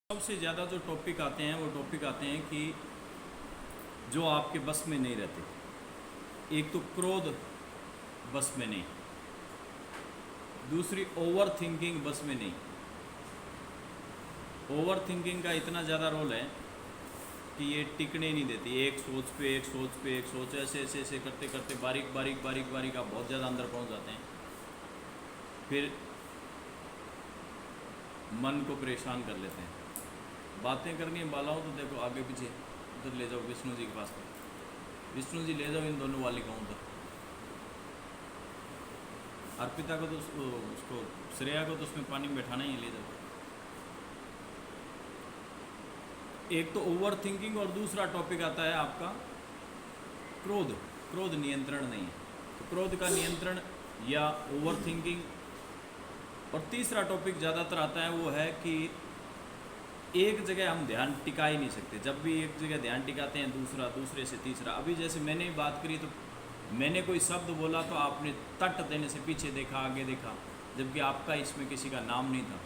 सबसे ज़्यादा जो टॉपिक आते हैं वो टॉपिक आते हैं कि जो आपके बस में नहीं रहते। एक तो क्रोध बस में नहीं, दूसरी ओवर थिंकिंग बस में नहीं। ओवर थिंकिंग का इतना ज़्यादा रोल है कि ये टिकने नहीं देती। एक सोच पे एक सोच पे एक सोच, ऐसे ऐसे ऐसे करते करते बारीक बारीक बारीक बारीक आप बहुत ज़्यादा अंदर पहुंच जाते हैं। फिर मन को परेशान कर लेते हैं। बातें करनी है बालाओं तो देखो आगे पीछे उधर ले जाओ, विष्णु जी के पास में, विष्णु जी ले जाओ इन दोनों बालिकाओं उधर। अर्पिता को तो उसको श्रेया को तो उसमें पानी में बैठाना ही है, ले जाओ। एक तो ओवर थिंकिंग और दूसरा टॉपिक आता है आपका क्रोध। क्रोध नियंत्रण नहीं है, तो क्रोध का नियंत्रण या ओवर थिंकिंग। और तीसरा टॉपिक ज़्यादातर आता है वो है कि एक जगह हम ध्यान टिका ही नहीं सकते। जब भी एक जगह ध्यान टिकाते हैं दूसरा, दूसरे से तीसरा। अभी जैसे मैंने बात करी तो मैंने कोई शब्द बोला तो आपने तट देने से पीछे देखा, आगे देखा, जबकि आपका इसमें किसी का नाम नहीं था,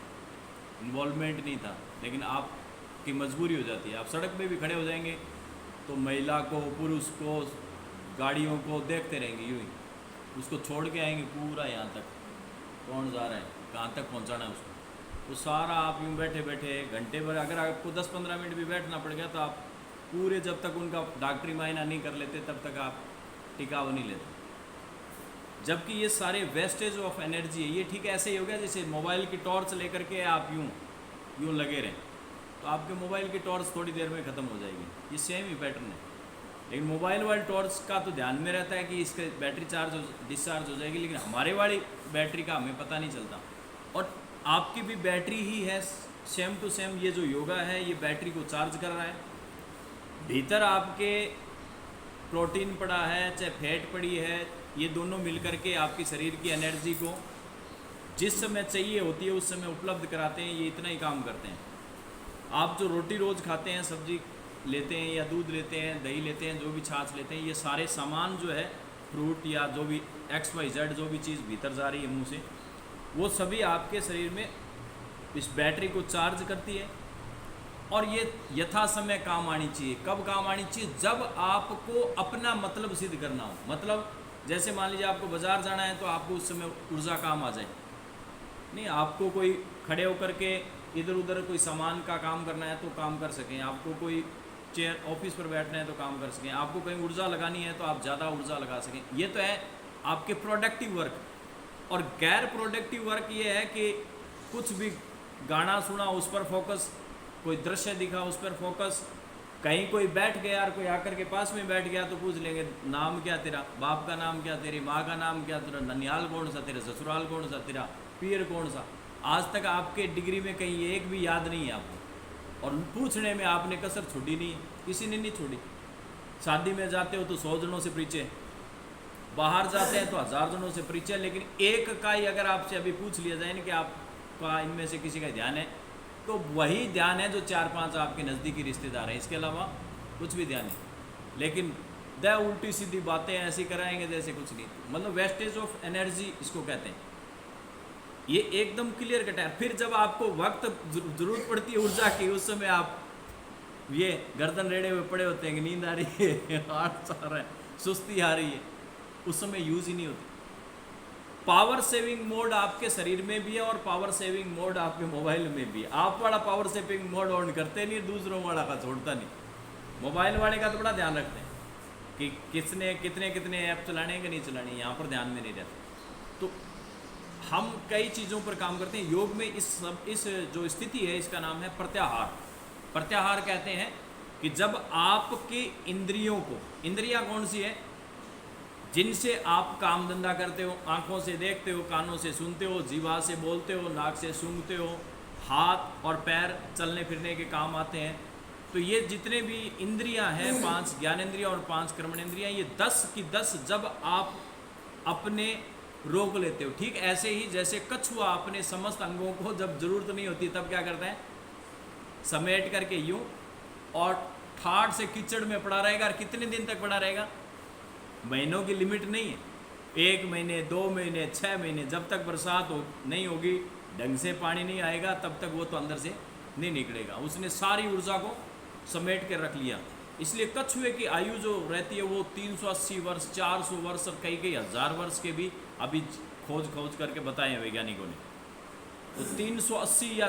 इन्वॉल्वमेंट नहीं था, लेकिन आपकी मजबूरी हो जाती है। आप सड़क पे भी खड़े हो जाएंगे तो महिला को, पुरुष को, गाड़ियों को देखते रहेंगे यूँ ही, उसको छोड़ के आएंगे पूरा यहाँ तक, कौन जा रहा है, कहाँ तक पहुँचाना है उसको। तो सारा आप यूँ बैठे बैठे घंटे भर, अगर आपको 10-15 मिनट भी बैठना पड़ गया तो आप पूरे, जब तक उनका डॉक्टरी मायना नहीं कर लेते तब तक आप टिकाव नहीं लेते। जबकि ये सारे वेस्टेज ऑफ एनर्जी है। ये ठीक ऐसे ही हो गया जैसे मोबाइल की टॉर्च लेकर के आप यूँ लगे रहें तो आपके मोबाइल की टॉर्च थोड़ी देर में ख़त्म हो जाएगी। ये सेम ही पैटर्न है। लेकिन मोबाइल वाली टॉर्च का तो ध्यान में रहता है कि इसके बैटरी डिस्चार्ज हो जाएगी, लेकिन हमारे वाली बैटरी का हमें पता नहीं चलता। और आपकी भी बैटरी ही है, सेम टू सेम। ये जो योगा है ये बैटरी को चार्ज कर रहा है। भीतर आपके प्रोटीन पड़ा है, चाहे फैट पड़ी है, ये दोनों मिलकर के आपकी शरीर की एनर्जी को जिस समय चाहिए होती है उस समय उपलब्ध कराते हैं। ये इतना ही काम करते हैं। आप जो रोटी रोज़ खाते हैं, सब्जी लेते हैं या दूध लेते हैं, दही लेते हैं, जो भी छाछ लेते हैं, ये सारे सामान जो है, फ्रूट या जो भी XYZ जो भी चीज़ भीतर जा रही है मुंह से, वो सभी आपके शरीर में इस बैटरी को चार्ज करती है। और ये यथा समय काम आनी चाहिए। कब काम आनी चाहिए? जब आपको अपना मतलब सिद्ध करना हो। मतलब जैसे मान लीजिए आपको बाज़ार जाना है तो आपको उस समय ऊर्जा काम आ जाए। नहीं, आपको कोई खड़े होकर के इधर उधर कोई सामान का काम करना है तो काम कर सकें। आपको कोई चेयर ऑफिस पर बैठना है तो काम कर सकें। आपको कहीं ऊर्जा लगानी है तो आप ज़्यादा ऊर्जा लगा सकें। ये तो है आपके प्रोडक्टिव वर्क। और गैर प्रोडक्टिव वर्क ये है कि कुछ भी गाना सुना उस पर फोकस, कोई दृश्य दिखा उस पर फोकस, कहीं कोई बैठ गया और कोई आकर के पास में बैठ गया तो पूछ लेंगे नाम क्या तेरा, बाप का नाम क्या, तेरी माँ का नाम क्या, तेरा ननियाल कौन सा, तेरा ससुराल कौन सा, तेरा पीर कौन सा। आज तक आपके डिग्री में कहीं एक भी याद नहीं है आपको। और पूछने में आपने कसर छोड़ी नहीं, किसी ने नहीं छोड़ी। शादी में जाते हो तो 100 जनों से परिचय, बाहर जाते हैं तो 1000 जनों से परिचय, लेकिन एक का ही अगर आपसे अभी पूछ लिया जाए ना कि आपका इनमें से किसी का ध्यान है, तो वही ध्यान है जो 4-5 आपके नज़दीकी रिश्तेदार हैं। इसके अलावा कुछ भी ध्यान नहीं। लेकिन द उल्टी सीधी बातें ऐसी कराएंगे जैसे कुछ नहीं। मतलब वेस्टेज ऑफ एनर्जी इसको कहते हैं। ये एकदम क्लियर कट है। फिर जब आपको वक्त जरूरत पड़ती है ऊर्जा की, उस समय आप ये गर्दन रेड़े हुए पड़े होते हैं कि नींद आ रही है, हार्ट आ रहा है, सुस्ती आ रही है, उस समय यूज ही नहीं होती। पावर सेविंग मोड आपके शरीर में भी है और पावर सेविंग मोड आपके मोबाइल में भी है। आप वाला पावर सेविंग मोड ऑन करते नहीं, दूसरों वाला का छोड़ता नहीं। मोबाइल वाले का तो बड़ा ध्यान रखते हैं कि किसने कितने कितने ऐप चलाने हैं कि नहीं चलाने, यहाँ पर ध्यान में नहीं रहता। तो हम कई चीज़ों पर काम करते हैं। योग में इस जो स्थिति है इसका नाम है प्रत्याहार। प्रत्याहार कहते हैं कि जब आपकी इंद्रियों को, इंद्रियां कौन सी है? जिनसे आप काम धंधा करते हो, आँखों से देखते हो, कानों से सुनते हो, जीवा से बोलते हो, नाक से सूंघते हो, हाथ और पैर चलने फिरने के काम आते हैं। तो ये जितने भी इंद्रियां हैं, 5 ज्ञानेंद्रियां और 5 कर्मेंद्रियां, ये 10 की 10 जब आप अपने रोक लेते हो, ठीक ऐसे ही जैसे कछुआ अपने समस्त अंगों को जब जरूरत नहीं होती तब क्या करता है? समेट करके यूं, और ठाठ से कीचड़ में पड़ा रहेगा। और कितने दिन तक पड़ा रहेगा? महीनों की लिमिट नहीं है। 1 महीने, 2 महीने, 6 महीने, जब तक बरसात नहीं होगी, ढंग से पानी नहीं आएगा, तब तक वो तो अंदर से नहीं निकलेगा, उसने सारी ऊर्जा को समेट के रख लिया। इसलिए कछुए की आयु जो रहती है वो 380 वर्ष, 400 वर्ष और कई कई हज़ार वर्ष के भी अभी खोज करके बताए हैं वैज्ञानिकों ने। तो 380 या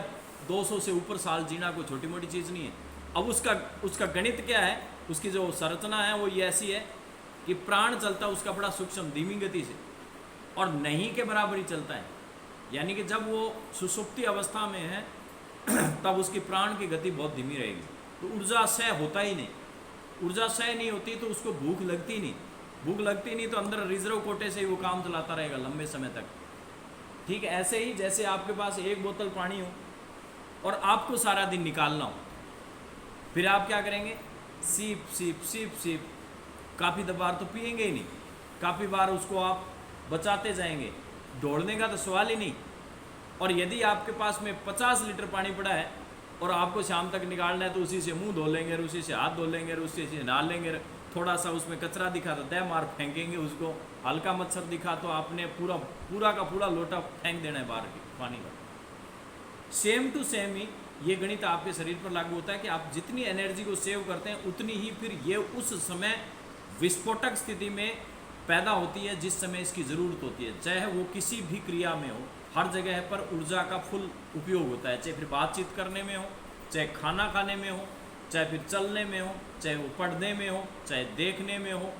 200 से ऊपर साल जीना कोई छोटी मोटी चीज़ नहीं है। अब उसका गणित क्या है, उसकी जो संरचना है वो ये ऐसी है कि प्राण चलता है उसका बड़ा सूक्ष्म धीमी गति से और नहीं के बराबर ही चलता है। यानी कि जब वो सुषुप्ति अवस्था में है तब उसकी प्राण की गति बहुत धीमी रहेगी, तो ऊर्जा क्षय होता ही नहीं। ऊर्जा क्षय नहीं होती तो उसको भूख लगती नहीं, भूख लगती नहीं तो अंदर रिजर्व कोटे से ही वो काम चलाता रहेगा लंबे समय तक। ठीक है, ऐसे ही जैसे आपके पास एक बोतल पानी हो और आपको सारा दिन निकालना हो, फिर आप क्या करेंगे, सीप सीप सीप सीप, काफ़ी बार तो पिएंगे ही नहीं, काफ़ी बार उसको आप बचाते जाएंगे, ढोलने का तो सवाल ही नहीं। और यदि आपके पास में 50 लीटर पानी पड़ा है और आपको शाम तक निकालना है तो उसी से मुंह धो लेंगे, उसी से हाथ धो लेंगे, उसी से नहा लेंगे। थोड़ा सा उसमें कचरा दिखा तो दह मार फेंकेंगे उसको, हल्का मच्छर दिखा तो आपने पूरा का पूरा लोटा फेंक देना है बाहर के पानी का। सेम टू सेम ही ये गणित आपके शरीर पर लागू होता है कि आप जितनी एनर्जी को सेव करते हैं उतनी ही फिर ये उस समय विस्फोटक स्थिति में पैदा होती है जिस समय इसकी ज़रूरत होती है। चाहे वो किसी भी क्रिया में हो, हर जगह पर ऊर्जा का फुल उपयोग होता है, चाहे फिर बातचीत करने में हो, चाहे खाना खाने में हो, चाहे फिर चलने में हो, चाहे वो पढ़ने में हो, चाहे देखने में हो।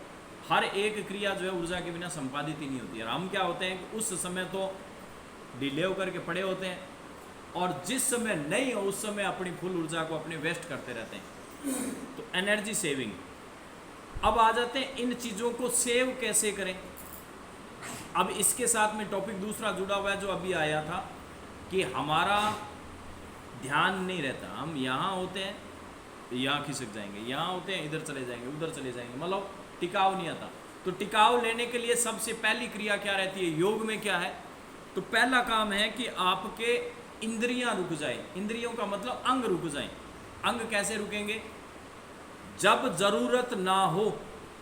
हर एक क्रिया जो है ऊर्जा के बिना संपादित ही नहीं होती है। हम क्या होते हैं कि उस समय तो डिले होकर के पड़े होते हैं और जिस समय नहीं हो उस समय अपनी फुल ऊर्जा को अपने वेस्ट करते रहते हैं। तो एनर्जी सेविंग। अब आ जाते हैं इन चीज़ों को सेव कैसे करें। अब इसके साथ में टॉपिक दूसरा जुड़ा हुआ है जो अभी आया था कि हमारा ध्यान नहीं रहता, हम यहाँ होते हैं यहाँ खिसक जाएंगे, यहाँ होते हैं इधर चले जाएंगे, उधर चले जाएंगे, मतलब टिकाव नहीं आता। तो टिकाव लेने के लिए सबसे पहली क्रिया क्या रहती है, योग में क्या है, तो पहला काम है कि आपके इंद्रियां रुक जाए। इंद्रियों का मतलब अंग रुक जाए। अंग कैसे रुकेंगे, जब जरूरत ना हो।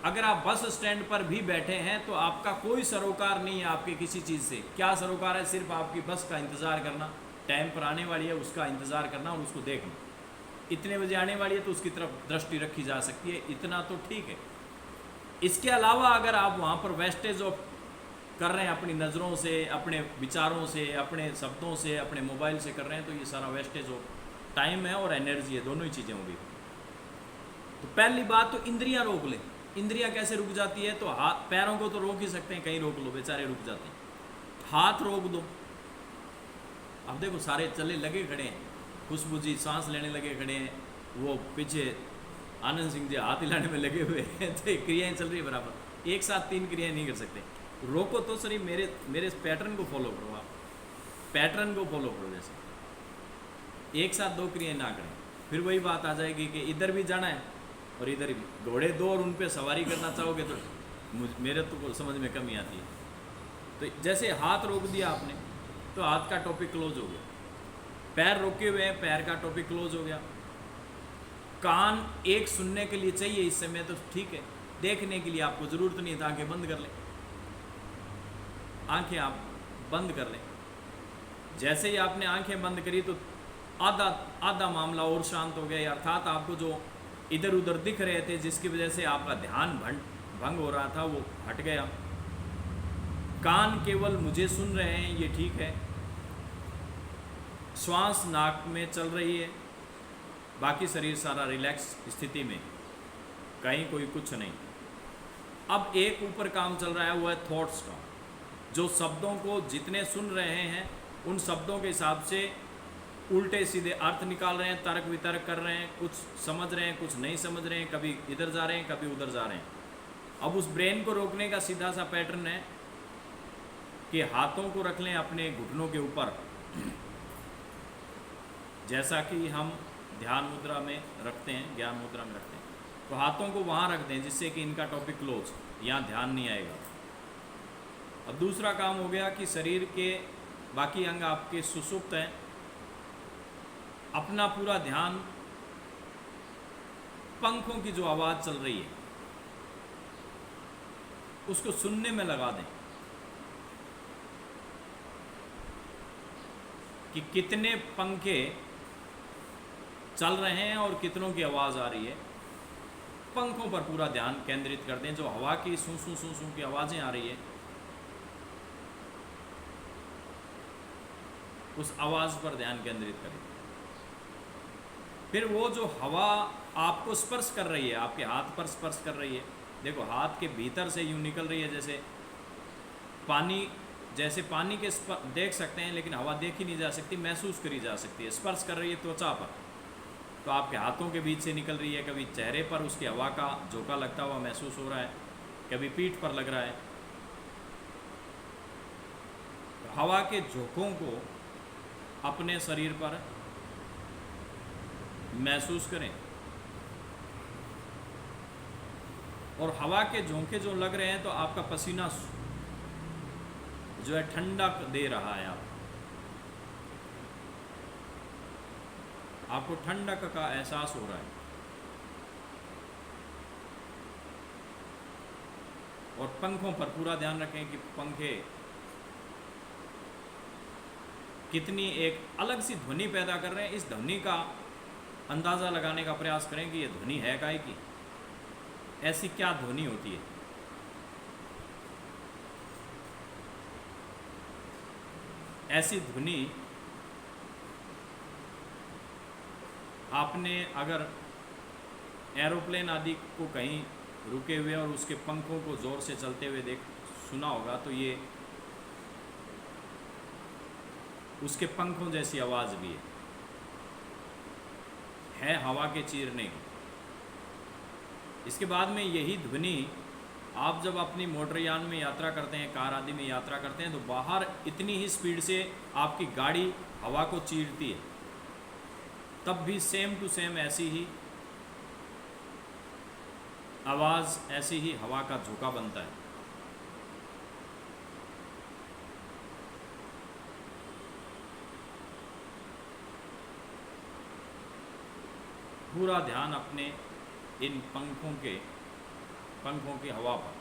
अगर आप बस स्टैंड पर भी बैठे हैं तो आपका कोई सरोकार नहीं है आपके किसी चीज़ से। क्या सरोकार है, सिर्फ आपकी बस का इंतज़ार करना, टाइम पर आने वाली है उसका इंतज़ार करना और उसको देखना। इतने बजे आने वाली है तो उसकी तरफ दृष्टि रखी जा सकती है, इतना तो ठीक है। इसके अलावा अगर आप वहाँ पर वेस्टेज ऑफ कर रहे हैं अपनी नज़रों से, अपने विचारों से, अपने शब्दों से, अपने मोबाइल से कर रहे हैं तो ये सारा वेस्टेज ऑफ टाइम है और एनर्जी है, दोनों ही चीज़ें होंगी। तो पहली बात तो इंद्रियां रोक लें। इंद्रियां कैसे रुक जाती है, तो हाथ पैरों को तो रोक ही सकते हैं, कहीं रोक लो बेचारे रुक जाते हैं। हाथ रोक दो। अब देखो सारे चले लगे खड़े हैं, खुशबू जी सांस लेने लगे खड़े हैं, वो पीछे आनंद सिंह जी हाथ हिलाने में लगे हुए हैं, तो क्रियाएं चल रही है बराबर। एक साथ तीन क्रियाएं नहीं कर सकते। रोको तो सर, मेरे पैटर्न को फॉलो करो, आप पैटर्न को फॉलो करो। जैसे एक साथ दो क्रियाएं ना करें, फिर वही बात आ जाएगी कि इधर भी जाना है और इधर भी। घोड़े दो और उन पर सवारी करना चाहोगे तो मेरे तो समझ में कमी आती है। तो जैसे हाथ रोक दिया आपने तो हाथ का टॉपिक क्लोज हो गया। पैर रोके हुए हैं, पैर का टॉपिक क्लोज हो गया। कान एक सुनने के लिए चाहिए इस समय तो ठीक है, देखने के लिए आपको ज़रूरत नहीं है तो आंखें बंद कर लें। आंखें आप बंद कर लें। जैसे ही आपने आंखें बंद करी तो आधा मामला और शांत हो गया, अर्थात आपको जो इधर उधर दिख रहे थे जिसकी वजह से आपका ध्यान भंग हो रहा था वो हट गया। कान केवल मुझे सुन रहे हैं, ये ठीक है। श्वास नाक में चल रही है, बाकी शरीर सारा रिलैक्स स्थिति में, कहीं कोई कुछ नहीं। अब एक ऊपर काम चल रहा है, वो है थॉट्स का। जो शब्दों को जितने सुन रहे हैं उन शब्दों के हिसाब से उल्टे सीधे अर्थ निकाल रहे हैं, तर्क वितर्क कर रहे हैं, कुछ समझ रहे हैं कुछ नहीं समझ रहे हैं, कभी इधर जा रहे हैं कभी उधर जा रहे हैं। अब उस ब्रेन को रोकने का सीधा सा पैटर्न है कि हाथों को रख लें अपने घुटनों के ऊपर, जैसा कि हम ध्यान मुद्रा में रखते हैं, ज्ञान मुद्रा में रखते हैं। तो हाथों को वहाँ रख दें जिससे कि इनका टॉपिक क्लोज, यहाँ ध्यान नहीं आएगा। अब दूसरा काम हो गया कि शरीर के बाकी अंग आपके सुसुप्त हैं, अपना पूरा ध्यान पंखों की जो आवाज़ चल रही है उसको सुनने में लगा दें कि कितने पंखे चल रहे हैं और कितनों की आवाज़ आ रही है। पंखों पर पूरा ध्यान केंद्रित कर दें, जो हवा की सूं सूं सूं सूं की आवाज़ें आ रही है, उस आवाज़ पर ध्यान केंद्रित करें। फिर वो जो हवा आपको स्पर्श कर रही है, आपके हाथ पर स्पर्श कर रही है, देखो हाथ के भीतर से यूँ निकल रही है, जैसे पानी, जैसे पानी के देख सकते हैं लेकिन हवा देखी नहीं जा सकती, महसूस करी जा सकती है। स्पर्श कर रही है त्वचा पर, तो आपके हाथों के बीच से निकल रही है, कभी चेहरे पर उसकी हवा का झोंका लगता हुआ महसूस हो रहा है, कभी पीठ पर लग रहा है। तो हवा के झोंकों को अपने शरीर पर महसूस करें, और हवा के झोंके जो लग रहे हैं तो आपका पसीना जो है ठंडक दे रहा है, आपको ठंडक का एहसास हो रहा है। और पंखों पर पूरा ध्यान रखें कि पंखे कितनी एक अलग सी ध्वनि पैदा कर रहे हैं। इस ध्वनि का अंदाज़ा लगाने का प्रयास करें कि ये ध्वनि है काय की, ऐसी क्या ध्वनि होती है। ऐसी ध्वनि आपने अगर एरोप्लेन आदि को कहीं रुके हुए और उसके पंखों को ज़ोर से चलते हुए सुना होगा, तो ये उसके पंखों जैसी आवाज़ भी है हवा के चीरने की। इसके बाद में यही ध्वनि आप जब अपनी मोटरयान में यात्रा करते हैं, कार आदि में यात्रा करते हैं, तो बाहर इतनी ही स्पीड से आपकी गाड़ी हवा को चीरती है, तब भी सेम टू सेम ऐसी ही आवाज़, ऐसी ही हवा का झोंका बनता है। पूरा ध्यान अपने इन पंखों की हवा पर।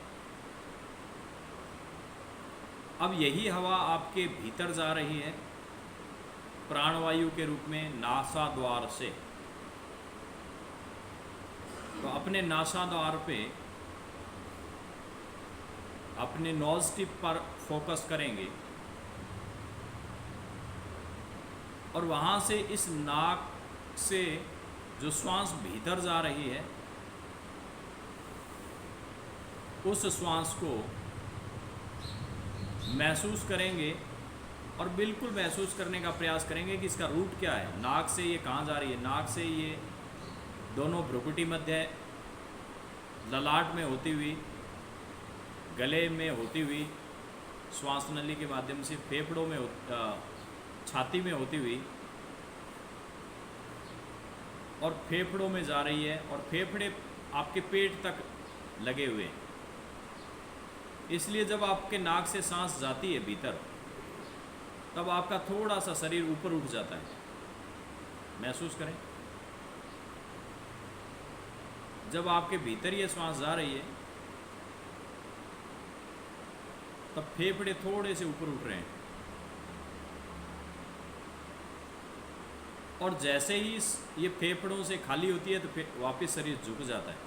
अब यही हवा आपके भीतर जा रही है प्राणवायु के रूप में नासाद्वार से। तो अपने नासाद्वार पे, अपने नोज टिप पर फोकस करेंगे और वहाँ से इस नाक से जो श्वास भीतर जा रही है, उस श्वास को महसूस करेंगे और बिल्कुल महसूस करने का प्रयास करेंगे कि इसका रूट क्या है, नाक से ये कहाँ जा रही है। नाक से ये दोनों भ्रुकुटी मध्य, ललाट में होती हुई, गले में होती हुई, श्वास नली के माध्यम से फेफड़ों में, छाती में होती हुई और फेफड़ों में जा रही है, और फेफड़े आपके पेट तक लगे हुए हैं। इसलिए जब आपके नाक से सांस जाती है भीतर, तब आपका थोड़ा सा शरीर ऊपर उठ जाता है, महसूस करें। जब आपके भीतर ये श्वास जा रही है, तब फेफड़े थोड़े से ऊपर उठ रहे हैं, और जैसे ही ये फेफड़ों से खाली होती है तो वापस शरीर झुक जाता है।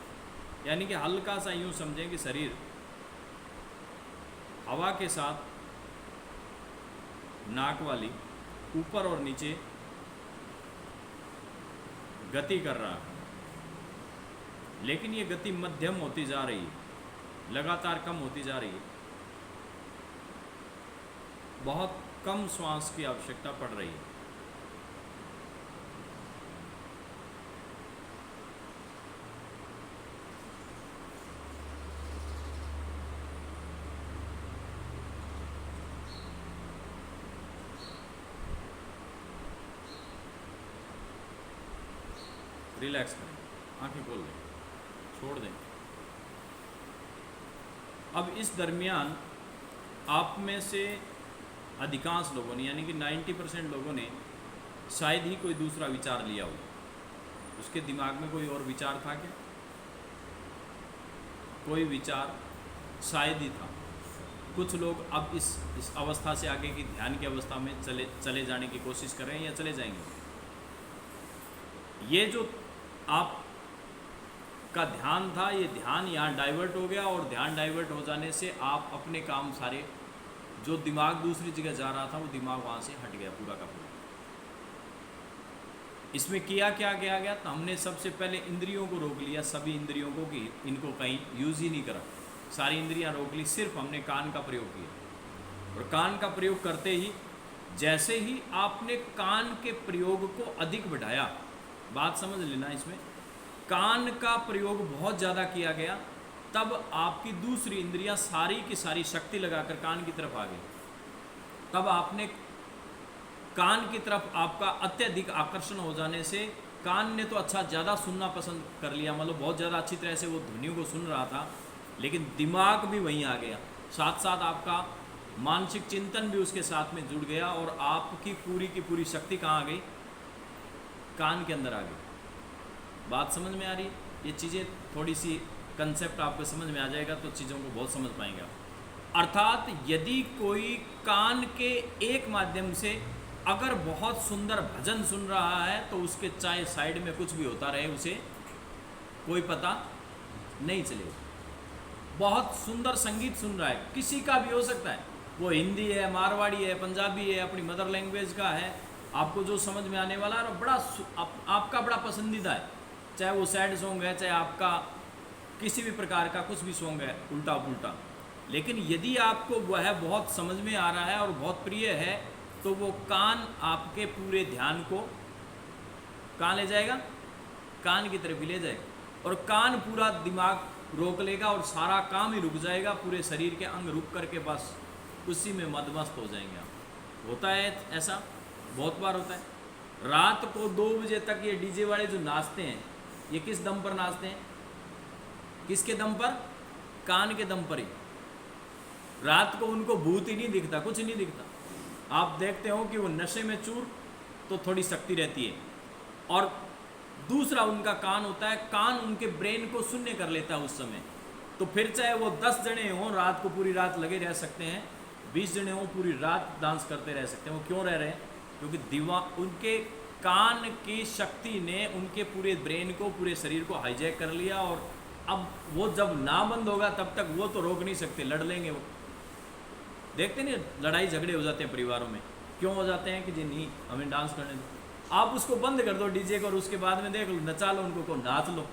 यानी कि हल्का सा यूँ समझें कि शरीर हवा के साथ नाक वाली ऊपर और नीचे गति कर रहा है, लेकिन ये गति मध्यम होती जा रही है, लगातार कम होती जा रही है। बहुत कम श्वास की आवश्यकता पड़ रही है। रिलैक्स करें, आंखें खोल दें, छोड़ दें। अब इस दरमियान आप में से अधिकांश लोगों ने, यानी कि 90% लोगों ने शायद ही कोई दूसरा विचार लिया हो। उसके दिमाग में कोई और विचार था क्या? कोई विचार शायद ही था। कुछ लोग अब इस अवस्था से आगे की ध्यान की अवस्था में चले जाने की कोशिश कर रहे हैं या चले जाएंगे। ये जो आप का ध्यान था, ये ध्यान यहाँ डाइवर्ट हो गया, और ध्यान डाइवर्ट हो जाने से आप अपने काम सारे, जो दिमाग दूसरी जगह जा रहा था वो दिमाग वहाँ से हट गया पूरा का पूरा। इसमें किया क्या गया तो हमने सबसे पहले इंद्रियों को रोक लिया, सभी इंद्रियों को, कि इनको कहीं यूज़ ही नहीं करा, सारी इंद्रियां रोक ली, सिर्फ हमने कान का प्रयोग किया। और कान का प्रयोग करते ही, जैसे ही आपने कान के प्रयोग को अधिक बढ़ाया, बात समझ लेना इसमें, कान का प्रयोग बहुत ज़्यादा किया गया, तब आपकी दूसरी इंद्रियां सारी की सारी शक्ति लगाकर कान की तरफ आ गई। तब आपने कान की तरफ, आपका अत्यधिक आकर्षण हो जाने से कान ने तो अच्छा ज़्यादा सुनना पसंद कर लिया, मतलब बहुत ज़्यादा अच्छी तरह से वो ध्वनियों को सुन रहा था, लेकिन दिमाग भी वहीं आ गया, साथ साथ आपका मानसिक चिंतन भी उसके साथ में जुड़ गया, और आपकी पूरी की पूरी शक्ति कहाँ आ गई? कान के अंदर आ गई। बात समझ में आ रही? ये चीज़ें थोड़ी सी कंसेप्ट आपको समझ में आ जाएगा तो चीज़ों को बहुत समझ पाएंगे आप। अर्थात यदि कोई कान के एक माध्यम से अगर बहुत सुंदर भजन सुन रहा है, तो उसके चाहे साइड में कुछ भी होता रहे उसे कोई पता नहीं चलेगा। बहुत सुंदर संगीत सुन रहा है, किसी का भी हो सकता है, वो हिंदी है, मारवाड़ी है, पंजाबी है, अपनी मदर लैंग्वेज का है, आपको जो समझ में आने वाला है, बड़ा आपका बड़ा पसंदीदा है, चाहे वो सैड सॉन्ग है, चाहे आपका किसी भी प्रकार का कुछ भी सॉन्ग है, उल्टा पुल्टा, लेकिन यदि आपको वह बहुत समझ में आ रहा है और बहुत प्रिय है, तो वो कान आपके पूरे ध्यान को कहाँ ले जाएगा? कान की तरफ ही ले जाएगा, और कान पूरा दिमाग रोक लेगा और सारा काम ही रुक जाएगा, पूरे शरीर के अंग रुक करके बस उसी में मदमस्त हो जाएंगे आप। होता है ऐसा, बहुत बार होता है। रात को 2 बजे तक ये डीजे वाले जो नाचते हैं, ये किस दम पर नाचते हैं? किसके दम पर? कान के दम पर ही। रात को उनको भूत ही नहीं दिखता, कुछ नहीं दिखता। आप देखते हो कि वो नशे में चूर तो थोड़ी शक्ति रहती है, और दूसरा उनका कान होता है, कान उनके ब्रेन को शून्य कर लेता है उस समय। तो फिर चाहे वो 10 जने हों, रात को पूरी रात लगे रह सकते हैं, 20 जने हों, पूरी रात डांस करते रह सकते हैं। वो क्यों रह रहे हैं? क्योंकि दिमाग, उनके कान की शक्ति ने उनके पूरे ब्रेन को, पूरे शरीर को हाईजैक कर लिया, और अब वो जब ना बंद होगा तब तक वो तो रोक नहीं सकते, लड़ लेंगे वो। देखते नहीं, लड़ाई झगड़े हो जाते हैं परिवारों में, क्यों हो जाते हैं? कि जी नहीं, हमें डांस करने दो। आप उसको बंद कर दो डीजे को, और उसके बाद में देख लो, नचा लो उनको, को नाच लो।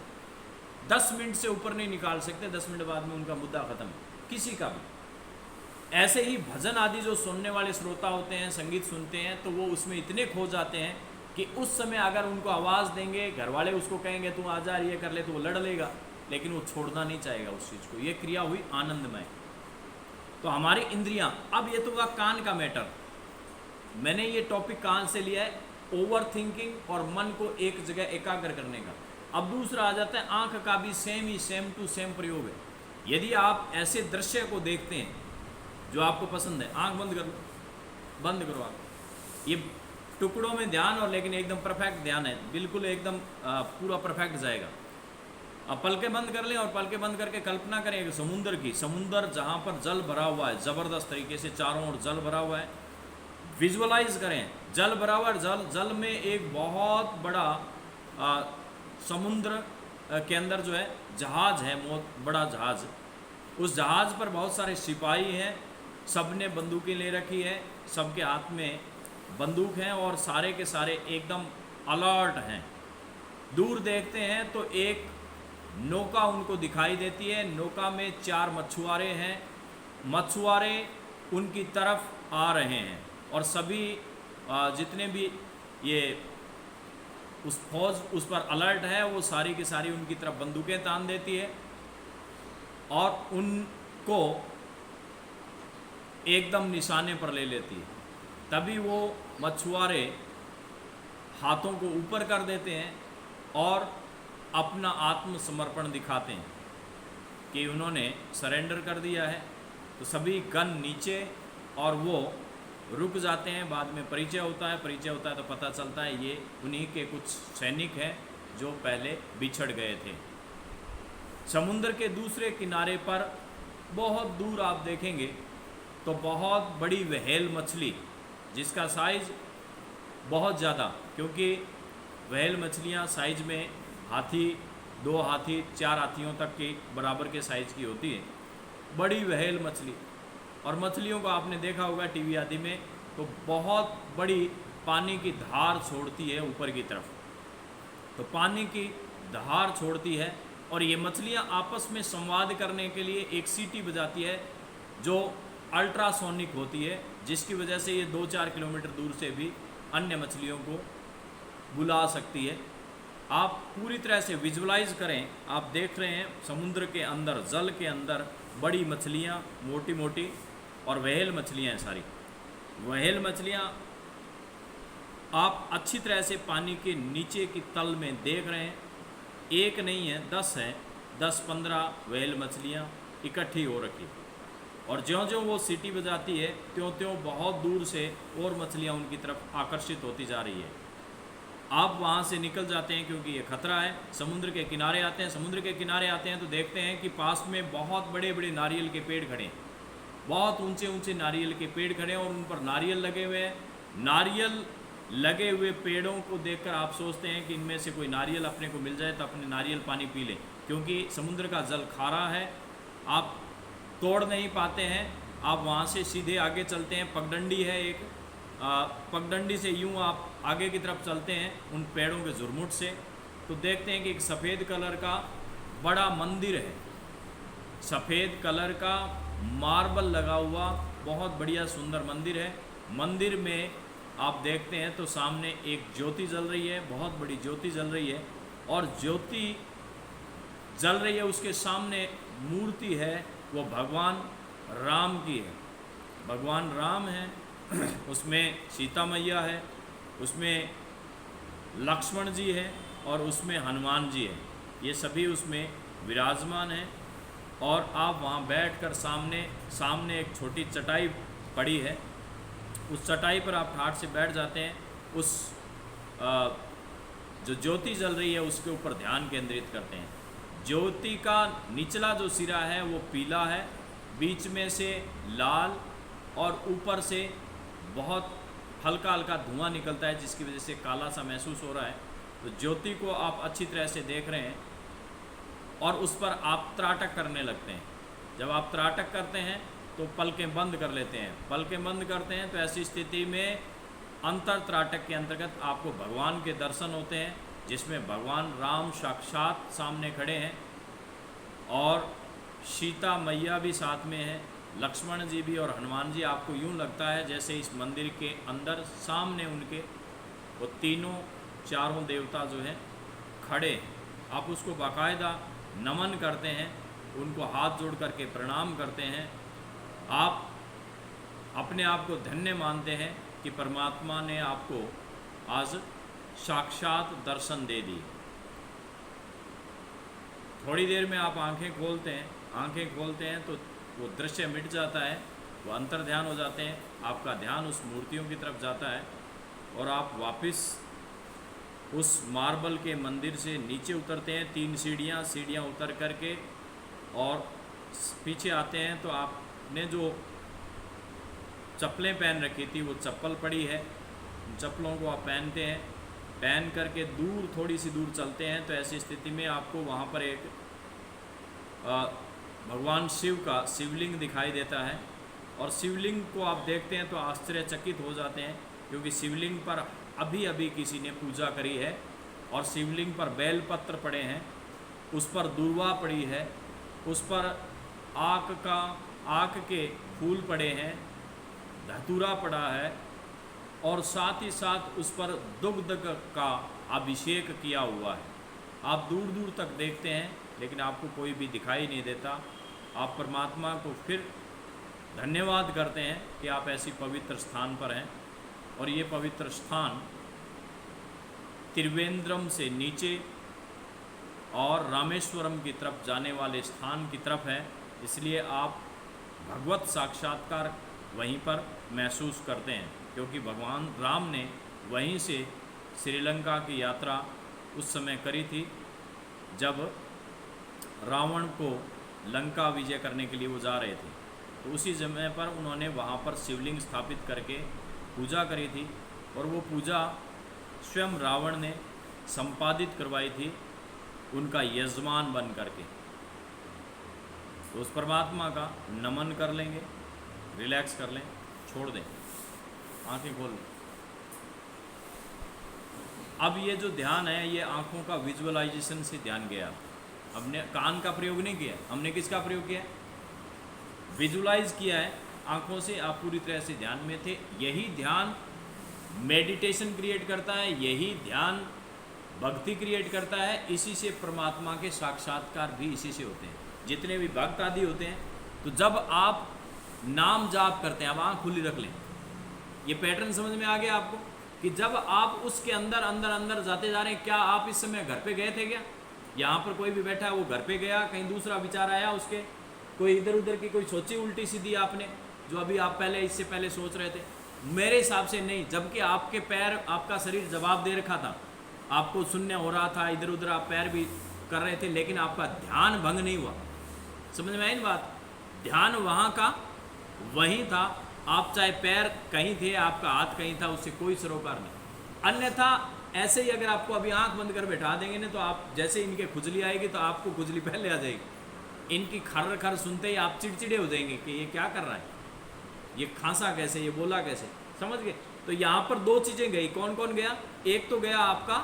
10 मिनट से ऊपर नहीं निकाल सकते, 10 मिनट बाद में उनका मुद्दा खत्म, किसी का भी। ऐसे ही भजन आदि जो सुनने वाले श्रोता होते हैं, संगीत सुनते हैं, तो वो उसमें इतने खो जाते हैं कि उस समय अगर उनको आवाज़ देंगे, घर वाले उसको कहेंगे तू आ जा, ये कर ले, तो वो लड़ लेगा, लेकिन वो छोड़ना नहीं चाहेगा उस चीज़ को। ये क्रिया हुई आनंदमय। तो हमारी इंद्रियां, अब ये तो हुआ कान का मैटर। मैंने ये टॉपिक कहाँ से लिया है? ओवर थिंकिंग और मन को एक जगह एकाग्र करने का। अब दूसरा आ जाता है, आंख का भी सेम टू सेम प्रयोग है। यदि आप ऐसे दृश्य को देखते हैं जो आपको पसंद है, आंख बंद कर लो, बंद करो आप। ये टुकड़ों में ध्यान, और लेकिन एकदम परफेक्ट ध्यान है, बिल्कुल एकदम पूरा परफेक्ट जाएगा। अब पलके बंद कर लें, और पलके बंद करके कल्पना करें कि समुंदर की, समुंदर जहाँ पर जल भरा हुआ है, ज़बरदस्त तरीके से चारों ओर जल भरा हुआ है। विजुअलाइज करें, जल भरा हुआ है, जल में एक बहुत बड़ा समुद्र के अंदर जो है जहाज़ है, बहुत बड़ा जहाज़। उस जहाज़ पर बहुत सारे सिपाही हैं, सब ने बंदूकें ले रखी है, सबके हाथ में बंदूक हैं, और सारे के सारे एकदम अलर्ट हैं। दूर देखते हैं तो एक नौका उनको दिखाई देती है, नौका में 4 मछुआरे हैं, मछुआरे उनकी तरफ आ रहे हैं, और सभी जितने भी ये उस फौज उस पर अलर्ट है, वो सारी की सारी उनकी तरफ बंदूकें तान देती है, और उनको एकदम निशाने पर ले लेती है। तभी वो मछुआरे हाथों को ऊपर कर देते हैं और अपना आत्मसमर्पण दिखाते हैं कि उन्होंने सरेंडर कर दिया है। तो सभी गन नीचे, और वो रुक जाते हैं। बाद में परिचय होता है तो पता चलता है ये उन्हीं के कुछ सैनिक हैं जो पहले बिछड़ गए थे। समुद्र के दूसरे किनारे पर बहुत दूर आप देखेंगे तो बहुत बड़ी व्हेल मछली, जिसका साइज़ बहुत ज़्यादा, क्योंकि व्हेल मछलियाँ साइज में हाथी, 2 हाथी, 4 हाथियों तक के बराबर के साइज़ की होती है, बड़ी व्हेल मछली। और मछलियों को आपने देखा होगा टीवी आदि में, तो बहुत बड़ी पानी की धार छोड़ती है ऊपर की तरफ, तो पानी की धार छोड़ती है और ये मछलियाँ आपस में संवाद करने के लिए एक सीटी बजाती है जो अल्ट्रासोनिक होती है, जिसकी वजह से ये 2-4 किलोमीटर दूर से भी अन्य मछलियों को बुला सकती है। आप पूरी तरह से विजुलाइज करें, आप देख रहे हैं समुद्र के अंदर, जल के अंदर बड़ी मछलियाँ, मोटी मोटी, और व्हेल मछलियाँ हैं सारी। व्हेल मछलियाँ आप अच्छी तरह से पानी के नीचे की तल में देख रहे हैं, एक नहीं है, 10 है, 10-15 व्हेल मछलियाँ इकट्ठी हो रखी। और ज्यों ज्यों वो सीटी बजाती है त्यों त्यों बहुत दूर से और मछलियाँ उनकी तरफ आकर्षित होती जा रही है। आप वहाँ से निकल जाते हैं क्योंकि ये खतरा है, समुद्र के किनारे आते हैं। समुद्र के किनारे आते हैं तो देखते हैं कि पास में बहुत बड़े बड़े नारियल के पेड़ खड़े हैं, बहुत ऊंचे ऊंचे नारियल के पेड़ खड़े हैं और उन पर नारियल लगे हुए हैं। नारियल लगे हुए पेड़ों को देखकर आप सोचते हैं कि इनमें से कोई नारियल अपने को मिल जाए तो अपने नारियल पानी पी लें, क्योंकि समुद्र का जल खारा है, आप तोड़ नहीं पाते हैं। आप वहाँ से सीधे आगे चलते हैं, पगडंडी है एक, पगडंडी से यूँ आप आगे की तरफ चलते हैं उन पेड़ों के झुरमुट से, तो देखते हैं कि एक सफ़ेद कलर का बड़ा मंदिर है, सफ़ेद कलर का मार्बल लगा हुआ बहुत बढ़िया सुंदर मंदिर है। मंदिर में आप देखते हैं तो सामने एक ज्योति जल रही है, बहुत बड़ी ज्योति जल रही है, और ज्योति जल रही है उसके सामने मूर्ति है, वो भगवान राम की है। भगवान राम है, उसमें सीता मैया है, उसमें लक्ष्मण जी है और उसमें हनुमान जी है, ये सभी उसमें विराजमान हैं। और आप वहाँ बैठकर सामने एक छोटी चटाई पड़ी है, उस चटाई पर आप ठाठ से बैठ जाते हैं, उस जो ज्योति जल रही है उसके ऊपर ध्यान केंद्रित करते हैं। ज्योति का निचला जो सिरा है वो पीला है, बीच में से लाल और ऊपर से बहुत हल्का हल्का धुआं निकलता है जिसकी वजह से काला सा महसूस हो रहा है। तो ज्योति को आप अच्छी तरह से देख रहे हैं और उस पर आप त्राटक करने लगते हैं। जब आप त्राटक करते हैं तो पलकें बंद कर लेते हैं, पलकें बंद करते हैं तो ऐसी स्थिति में अंतर त्राटक के अंतर्गत आपको भगवान के दर्शन होते हैं, जिसमें भगवान राम साक्षात सामने खड़े हैं और सीता मैया भी साथ में है, लक्ष्मण जी भी और हनुमान जी। आपको यूँ लगता है जैसे इस मंदिर के अंदर सामने उनके वो तीनों चारों देवता जो हैं खड़े, आप उसको बाकायदा नमन करते हैं, उनको हाथ जोड़ करके प्रणाम करते हैं। आप अपने आप को धन्य मानते हैं कि परमात्मा ने आपको आज साक्षात दर्शन दे दी। थोड़ी देर में आप आंखें खोलते हैं तो वो दृश्य मिट जाता है, वो अंतर ध्यान हो जाते हैं, आपका ध्यान उस मूर्तियों की तरफ जाता है और आप वापस उस मार्बल के मंदिर से नीचे उतरते हैं। 3 सीढ़ियाँ उतर करके और पीछे आते हैं तो आपने जो चप्पलें पहन रखी थी वो चप्पल पड़ी है, चप्पलों को आप पहनते हैं, पहन करके थोड़ी सी दूर चलते हैं तो ऐसी स्थिति में आपको वहाँ पर एक भगवान शिव का शिवलिंग दिखाई देता है। और शिवलिंग को आप देखते हैं तो आश्चर्यचकित हो जाते हैं, क्योंकि शिवलिंग पर अभी अभी किसी ने पूजा करी है और शिवलिंग पर बेलपत्र पड़े हैं, उस पर दूर्वा पड़ी है, उस पर आक के फूल पड़े हैं, धतूरा पड़ा है और साथ ही साथ उस पर दुग्ध का अभिषेक किया हुआ है। आप दूर दूर तक देखते हैं लेकिन आपको कोई भी दिखाई नहीं देता। आप परमात्मा को फिर धन्यवाद करते हैं कि आप ऐसी पवित्र स्थान पर हैं। और ये पवित्र स्थान त्रिवेंद्रम से नीचे और रामेश्वरम की तरफ जाने वाले स्थान की तरफ है, इसलिए आप भगवत साक्षात्कार वहीं पर महसूस करते हैं, क्योंकि भगवान राम ने वहीं से श्रीलंका की यात्रा उस समय करी थी जब रावण को लंका विजय करने के लिए वो जा रहे थे। तो उसी समय पर उन्होंने वहाँ पर शिवलिंग स्थापित करके पूजा करी थी और वो पूजा स्वयं रावण ने संपादित करवाई थी उनका यजमान बन करके। तो उस परमात्मा का नमन कर लेंगे, रिलैक्स कर लें, छोड़ दें, आंखें खोल लें। अब ये जो ध्यान है ये आंखों का विजुअलाइजेशन से ध्यान गया। हमने कान का प्रयोग नहीं किया, हमने किसका प्रयोग किया? विजुअलाइज किया है आंखों से। आप पूरी तरह से ध्यान में थे। यही ध्यान मेडिटेशन क्रिएट करता है, यही ध्यान भक्ति क्रिएट करता है। इसी से परमात्मा के साक्षात्कार भी इसी से होते हैं। जितने भी भक्त आदि होते हैं, तो जब आप नाम जाप करते हैं, अब आँख खुली रख लें, ये पैटर्न समझ में आ गया आपको कि जब आप उसके अंदर अंदर अंदर जाते जा रहे हैं। क्या आप इस समय घर पे गए थे क्या? यहाँ पर कोई भी बैठा है वो घर पे गया, कहीं दूसरा विचार आया उसके, कोई इधर उधर की कोई सोची उल्टी सीधी आपने, जो अभी आप पहले इससे पहले सोच रहे थे? मेरे हिसाब से नहीं। जबकि आपके पैर, आपका शरीर जवाब दे रखा था, आपको शून्य हो रहा था, इधर उधर आप पैर भी कर रहे थे, लेकिन आपका ध्यान भंग नहीं हुआ। समझ में आई ना बात? ध्यान वहाँ का वहीं था। आप चाहे पैर कहीं थे, आपका हाथ कहीं था, उससे कोई सरोकार नहीं। अन्यथा ऐसे ही अगर आपको अभी आंख बंद कर बैठा देंगे ना, तो आप जैसे इनके खुजली आएगी तो आपको खुजली पहले आ जाएगी। इनकी खर खर सुनते ही आप चिड़चिड़े हो जाएंगे कि ये क्या कर रहा है, ये खांसा कैसे, ये बोला कैसे। समझ गए? तो यहाँ पर दो चीज़ें गई। कौन कौन गया? एक तो गया आपका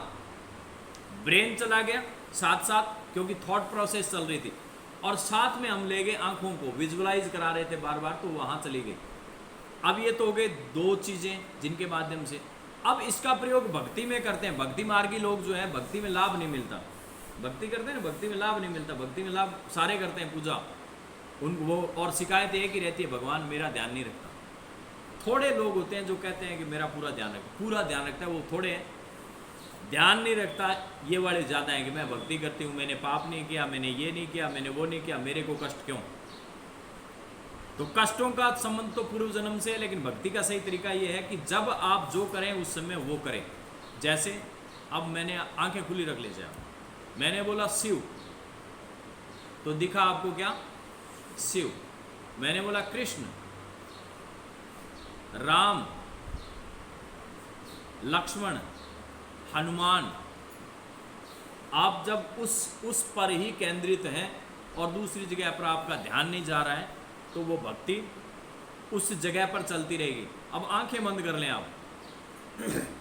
ब्रेन चला गया साथ साथ, क्योंकि थॉट प्रोसेस चल रही थी, और साथ में हम ले गए आंखों को, विजुअलाइज करा रहे थे बार बार, तो वहाँ चली गई। अब ये तो हो गए दो चीज़ें जिनके माध्यम से। अब इसका प्रयोग भक्ति में करते हैं। भक्ति मार्गी लोग जो है, भक्ति में लाभ नहीं मिलता। भक्ति करते हैं ना, भक्ति में लाभ नहीं मिलता। भक्ति में लाभ सारे करते हैं, पूजा उन वो, और शिकायत एक ही रहती है, भगवान मेरा ध्यान नहीं रखता। थोड़े लोग होते हैं जो कहते हैं कि मेरा पूरा ध्यान रखता, पूरा ध्यान रखता है, वो थोड़े हैं। ध्यान नहीं रखता ये वाले ज़्यादा हैं कि मैं भक्ति करती हूँ, मैंने पाप नहीं किया, मैंने ये नहीं किया, मैंने वो नहीं किया, मेरे को कष्ट क्यों। तो कष्टों का संबंध तो पूर्व जन्म से है, लेकिन भक्ति का सही तरीका ये है कि जब आप जो करें उस समय वो करें। जैसे अब मैंने आंखें खुली रख लीजिए, मैंने बोला शिव, तो दिखा आपको क्या? शिव। मैंने बोला कृष्ण, राम, लक्ष्मण, हनुमान। आप जब उस पर ही केंद्रित हैं और दूसरी जगह पर आपका ध्यान नहीं जा रहा है, तो वो भक्ति उस जगह पर चलती रहेगी। अब आंखें बंद कर लें आप।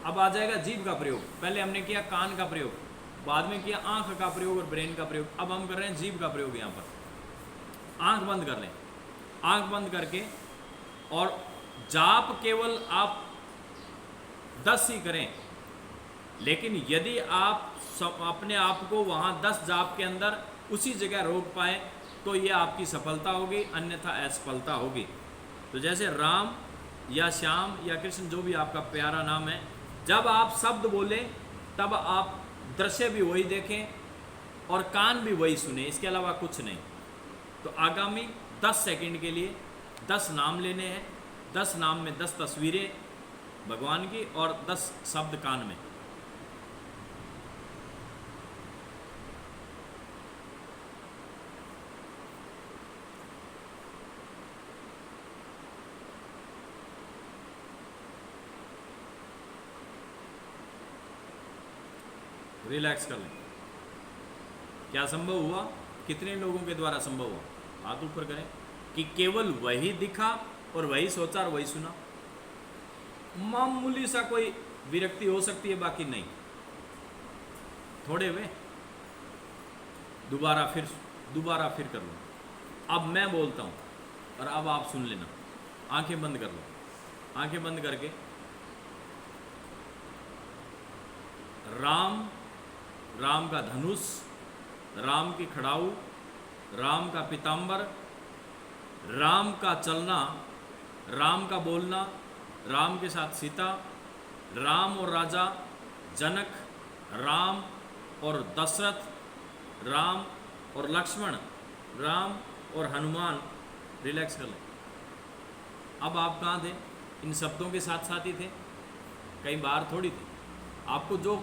अब आ जाएगा जीभ का प्रयोग। पहले हमने किया कान का प्रयोग, बाद में किया आंख का प्रयोग और ब्रेन का प्रयोग। अब हम कर रहे हैं जीभ का प्रयोग। यहाँ पर आंख बंद कर लें। आंख बंद करके, और जाप केवल आप 10 ही करें, लेकिन यदि आप अपने आप को वहाँ 10 जाप के अंदर उसी जगह रोक पाए तो ये आपकी सफलता होगी, अन्यथा असफलता होगी। तो जैसे राम या श्याम या कृष्ण, जो भी आपका प्यारा नाम है, जब आप शब्द बोलें तब आप दृश्य भी वही देखें और कान भी वही सुने, इसके अलावा कुछ नहीं। तो आगामी 10 सेकंड के लिए 10 नाम लेने हैं। 10 नाम में 10 तस्वीरें भगवान की और 10 शब्द कान में। रिलैक्स कर लें। क्या संभव हुआ? कितने लोगों के द्वारा संभव हुआ? हाथ ऊपर करें कि केवल वही दिखा और वही सोचा और वही सुना। मामूली सा कोई विरक्ति हो सकती है, बाकी नहीं। थोड़े वे दोबारा फिर कर लो। अब मैं बोलता हूँ और अब आप सुन लेना। आंखें बंद कर लो। आंखें बंद करके राम, राम का धनुष, राम की खड़ाऊ, राम का पीताम्बर, राम का चलना, राम का बोलना, राम के साथ सीता, राम और राजा जनक, राम और दशरथ, राम और लक्ष्मण, राम और हनुमान। रिलैक्स कर लें। अब आप कहाँ थे? इन शब्दों के साथ साथ ही थे, कहीं बाहर थोड़ी थे। आपको जो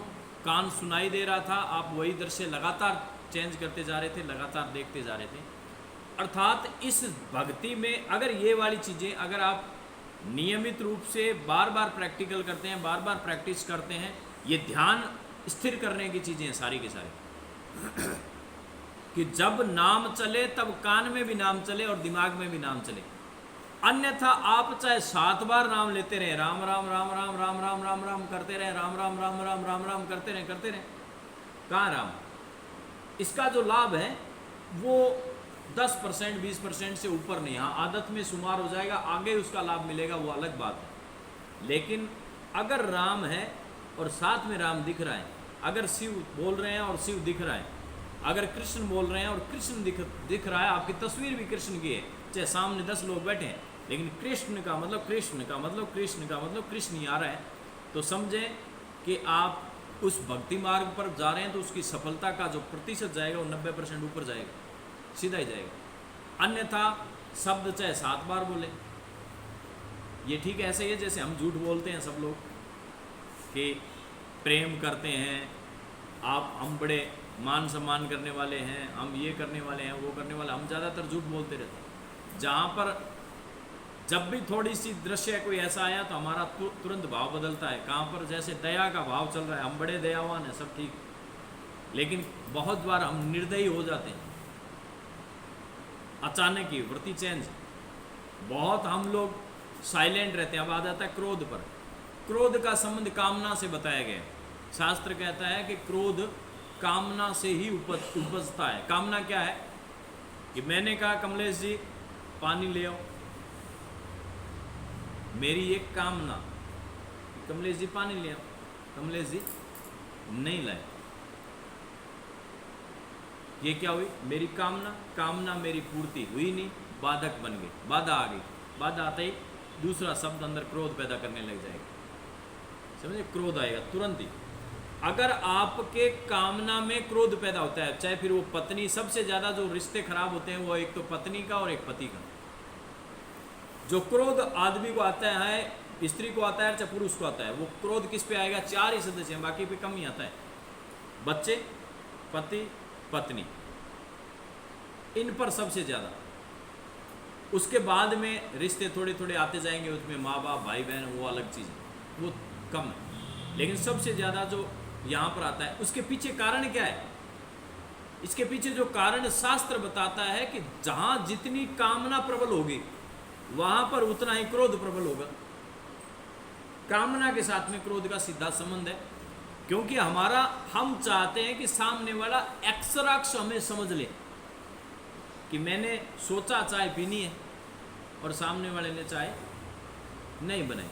कान सुनाई दे रहा था, आप वही दृश्य लगातार चेंज करते जा रहे थे, लगातार देखते जा रहे थे। अर्थात इस भक्ति में अगर ये वाली चीज़ें अगर आप नियमित रूप से बार बार प्रैक्टिकल करते हैं, बार बार प्रैक्टिस करते हैं, ये ध्यान स्थिर करने की चीज़ें हैं सारी की सारी कि जब नाम चले तब कान में भी नाम चले और दिमाग में भी नाम चले। अन्यथा आप चाहे 7 बार नाम लेते रहे, राम राम राम राम राम राम राम राम करते रहे, राम राम राम राम राम राम करते रहे, कहाँ राम? इसका जो लाभ है वो 10% 20% से ऊपर नहीं। हाँ, आदत में शुमार हो जाएगा, आगे उसका लाभ मिलेगा वो अलग बात है। लेकिन अगर राम है और साथ में राम दिख रहा है, अगर शिव बोल रहे हैं और शिव दिख रहा है, अगर कृष्ण बोल रहे हैं और कृष्ण दिख रहा है, आपकी तस्वीर भी कृष्ण की है, चाहे सामने 10 लोग बैठे हैं, लेकिन कृष्ण का मतलब कृष्ण का मतलब कृष्ण का मतलब कृष्ण ही आ रहा है, तो समझें कि आप उस भक्ति मार्ग पर जा रहे हैं, तो उसकी सफलता का जो प्रतिशत जाएगा वो 90% ऊपर जाएगा, सीधा ही जाएगा। अन्यथा शब्द चाहे 7 बार बोले, ये ठीक ऐसे ही है जैसे हम झूठ बोलते हैं सब लोग कि प्रेम करते हैं, हम बड़े मान सम्मान करने वाले हैं, हम ये करने वाले हैं, वो करने वाले, हम ज़्यादातर झूठ बोलते रहते हैं। जहाँ पर जब भी थोड़ी सी दृश्य कोई ऐसा आया तो हमारा तुरंत भाव बदलता है। कहाँ पर जैसे दया का भाव चल रहा है, हम बड़े दयावान हैं, सब ठीक, लेकिन बहुत बार हम निर्दयी हो जाते हैं, अचानक ही वृत्ति चेंज। बहुत हम लोग साइलेंट रहते हैं। अब आ जाता है क्रोध पर। क्रोध का संबंध कामना से बताया गया है। शास्त्र कहता है कि क्रोध कामना से ही उपजता है। कामना क्या है कि मैंने कहा कमलेश जी पानी ले आओ, मेरी एक कामना, कमलेश जी पानी ले आओ, कमलेश जी नहीं लाए, ये क्या हुई? मेरी कामना। कामना मेरी पूर्ति हुई नहीं, बाधक बन गई, बाधा आ गई। बाधा आते ही दूसरा शब्द अंदर क्रोध पैदा करने लग जाएगा, समझे? क्रोध आएगा तुरंत ही। अगर आपके कामना में क्रोध पैदा होता है, चाहे फिर वो पत्नी, सबसे ज़्यादा जो रिश्ते खराब होते हैं वो एक तो पत्नी का और एक पति का। जो क्रोध आदमी को आता है, स्त्री को आता है, चाहे पुरुष को आता है, वो क्रोध किस पे आएगा? 4 ही सदस्य हैं, बाकी पे कम ही आता है। बच्चे, पति, पत्नी, इन पर सबसे ज़्यादा। उसके बाद में रिश्ते थोड़े थोड़े आते जाएंगे, उसमें माँ बाप, भाई बहन, वो अलग चीज़ है, वो कम है। लेकिन सबसे ज़्यादा जो यहाँ पर आता है, उसके पीछे कारण क्या है? इसके पीछे जो कारण शास्त्र बताता है कि जहाँ जितनी कामना प्रबल होगी वहाँ पर उतना ही क्रोध प्रबल होगा। कामना के साथ में क्रोध का सीधा संबंध है, क्योंकि हम चाहते हैं कि सामने वाला अक्षराक्ष हमें समझ ले कि मैंने सोचा चाय पीनी है और सामने वाले ने चाय नहीं बनाई।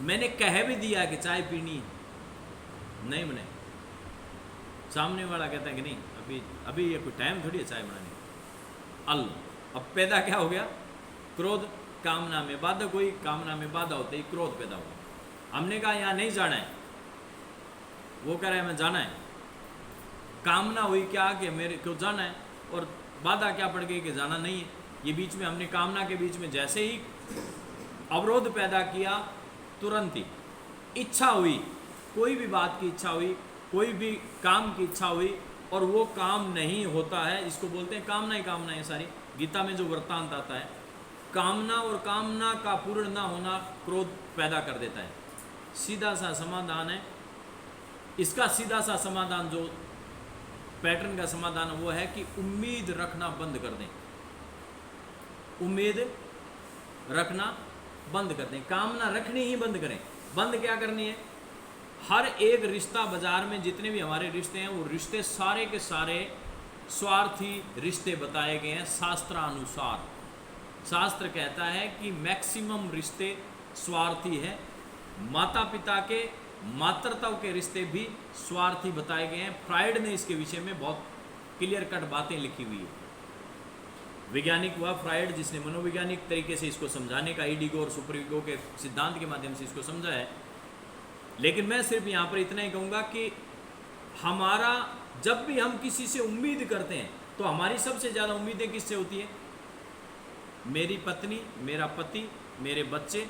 मैंने कह भी दिया कि चाय पीनी है, नहीं बनाई। सामने वाला कहता है कि नहीं, अभी ये कोई टाइम थोड़ी है चाय बनाने का। अब पैदा क्या हो गया? क्रोध। कामना में बाधक हुई, कामना में बाधा होते ही क्रोध पैदा हुआ। हमने कहा यहाँ नहीं जाना है, वो कह रहा है मैं जाना है। कामना हुई क्या कि मेरे को जाना है, और बाधा क्या पड़ गई कि जाना नहीं है। ये बीच में हमने कामना के बीच में जैसे ही अवरोध पैदा किया, तुरंत ही इच्छा हुई, कोई भी बात की इच्छा हुई, कोई भी काम की इच्छा हुई और वो काम नहीं होता है, इसको बोलते हैं कामना ही कामना है सारी। गीता में जो वृत्तांत आता है, कामना और कामना का पूर्ण ना होना क्रोध पैदा कर देता है। सीधा सा समाधान है इसका, सीधा सा समाधान जो पैटर्न का समाधान वो है कि उम्मीद रखना बंद कर दें। उम्मीद रखना बंद कर दें, कामना रखनी ही बंद करें। बंद क्या करनी है? हर एक रिश्ता, बाजार में जितने भी हमारे रिश्ते हैं, वो रिश्ते सारे के सारे स्वार्थी रिश्ते बताए गए हैं शास्त्रानुसार। शास्त्र कहता है कि मैक्सिमम रिश्ते स्वार्थी है। माता पिता के, मातृत्व के रिश्ते भी स्वार्थी बताए गए हैं। फ्राइड ने इसके विषय में बहुत क्लियर कट बातें लिखी हुई है। वैज्ञानिक हुआ फ्राइड, जिसने मनोवैज्ञानिक तरीके से इसको समझाने का, ईडिगो और सुपरईगो के सिद्धांत के माध्यम से इसको समझा है। लेकिन मैं सिर्फ यहाँ पर इतना ही कहूँगा कि हमारा, जब भी हम किसी से उम्मीद करते हैं तो हमारी सबसे ज़्यादा उम्मीदें किससे होती है? मेरी पत्नी, मेरा पति, मेरे बच्चे,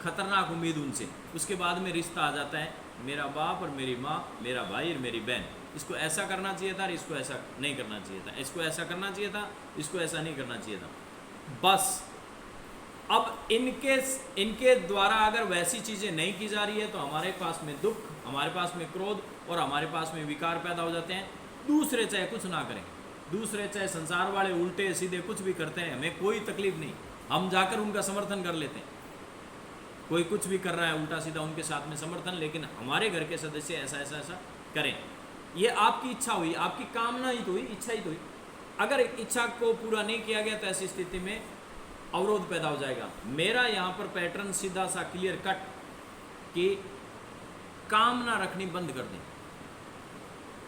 खतरनाक उम्मीद उनसे। उसके बाद में रिश्ता आ जाता है मेरा बाप और मेरी माँ, मेरा भाई और मेरी बहन। इसको ऐसा करना चाहिए था, इसको ऐसा नहीं करना चाहिए था, इसको ऐसा करना चाहिए था, इसको ऐसा नहीं करना चाहिए था। बस अब इनके द्वारा अगर वैसी चीज़ें नहीं की जा रही है तो हमारे पास में दुख, हमारे पास में क्रोध और हमारे पास में विकार पैदा हो जाते हैं। दूसरे चाहे कुछ ना करें, दूसरे चाहे संसार वाले उल्टे सीधे कुछ भी करते हैं, हमें कोई तकलीफ नहीं, हम जाकर उनका समर्थन कर लेते हैं। कोई कुछ भी कर रहा है उल्टा सीधा, उनके साथ में समर्थन, लेकिन हमारे घर के सदस्य ऐसा ऐसा ऐसा करें। ये आपकी इच्छा हुई, आपकी कामना ही तो हुई, इच्छा ही तो हुई। अगर इच्छा को पूरा नहीं किया गया तो ऐसी स्थिति में अवरोध पैदा हो जाएगा। मेरा यहाँ पर पैटर्न सीधा सा क्लियर कट कि कामना रखनी बंद कर दें।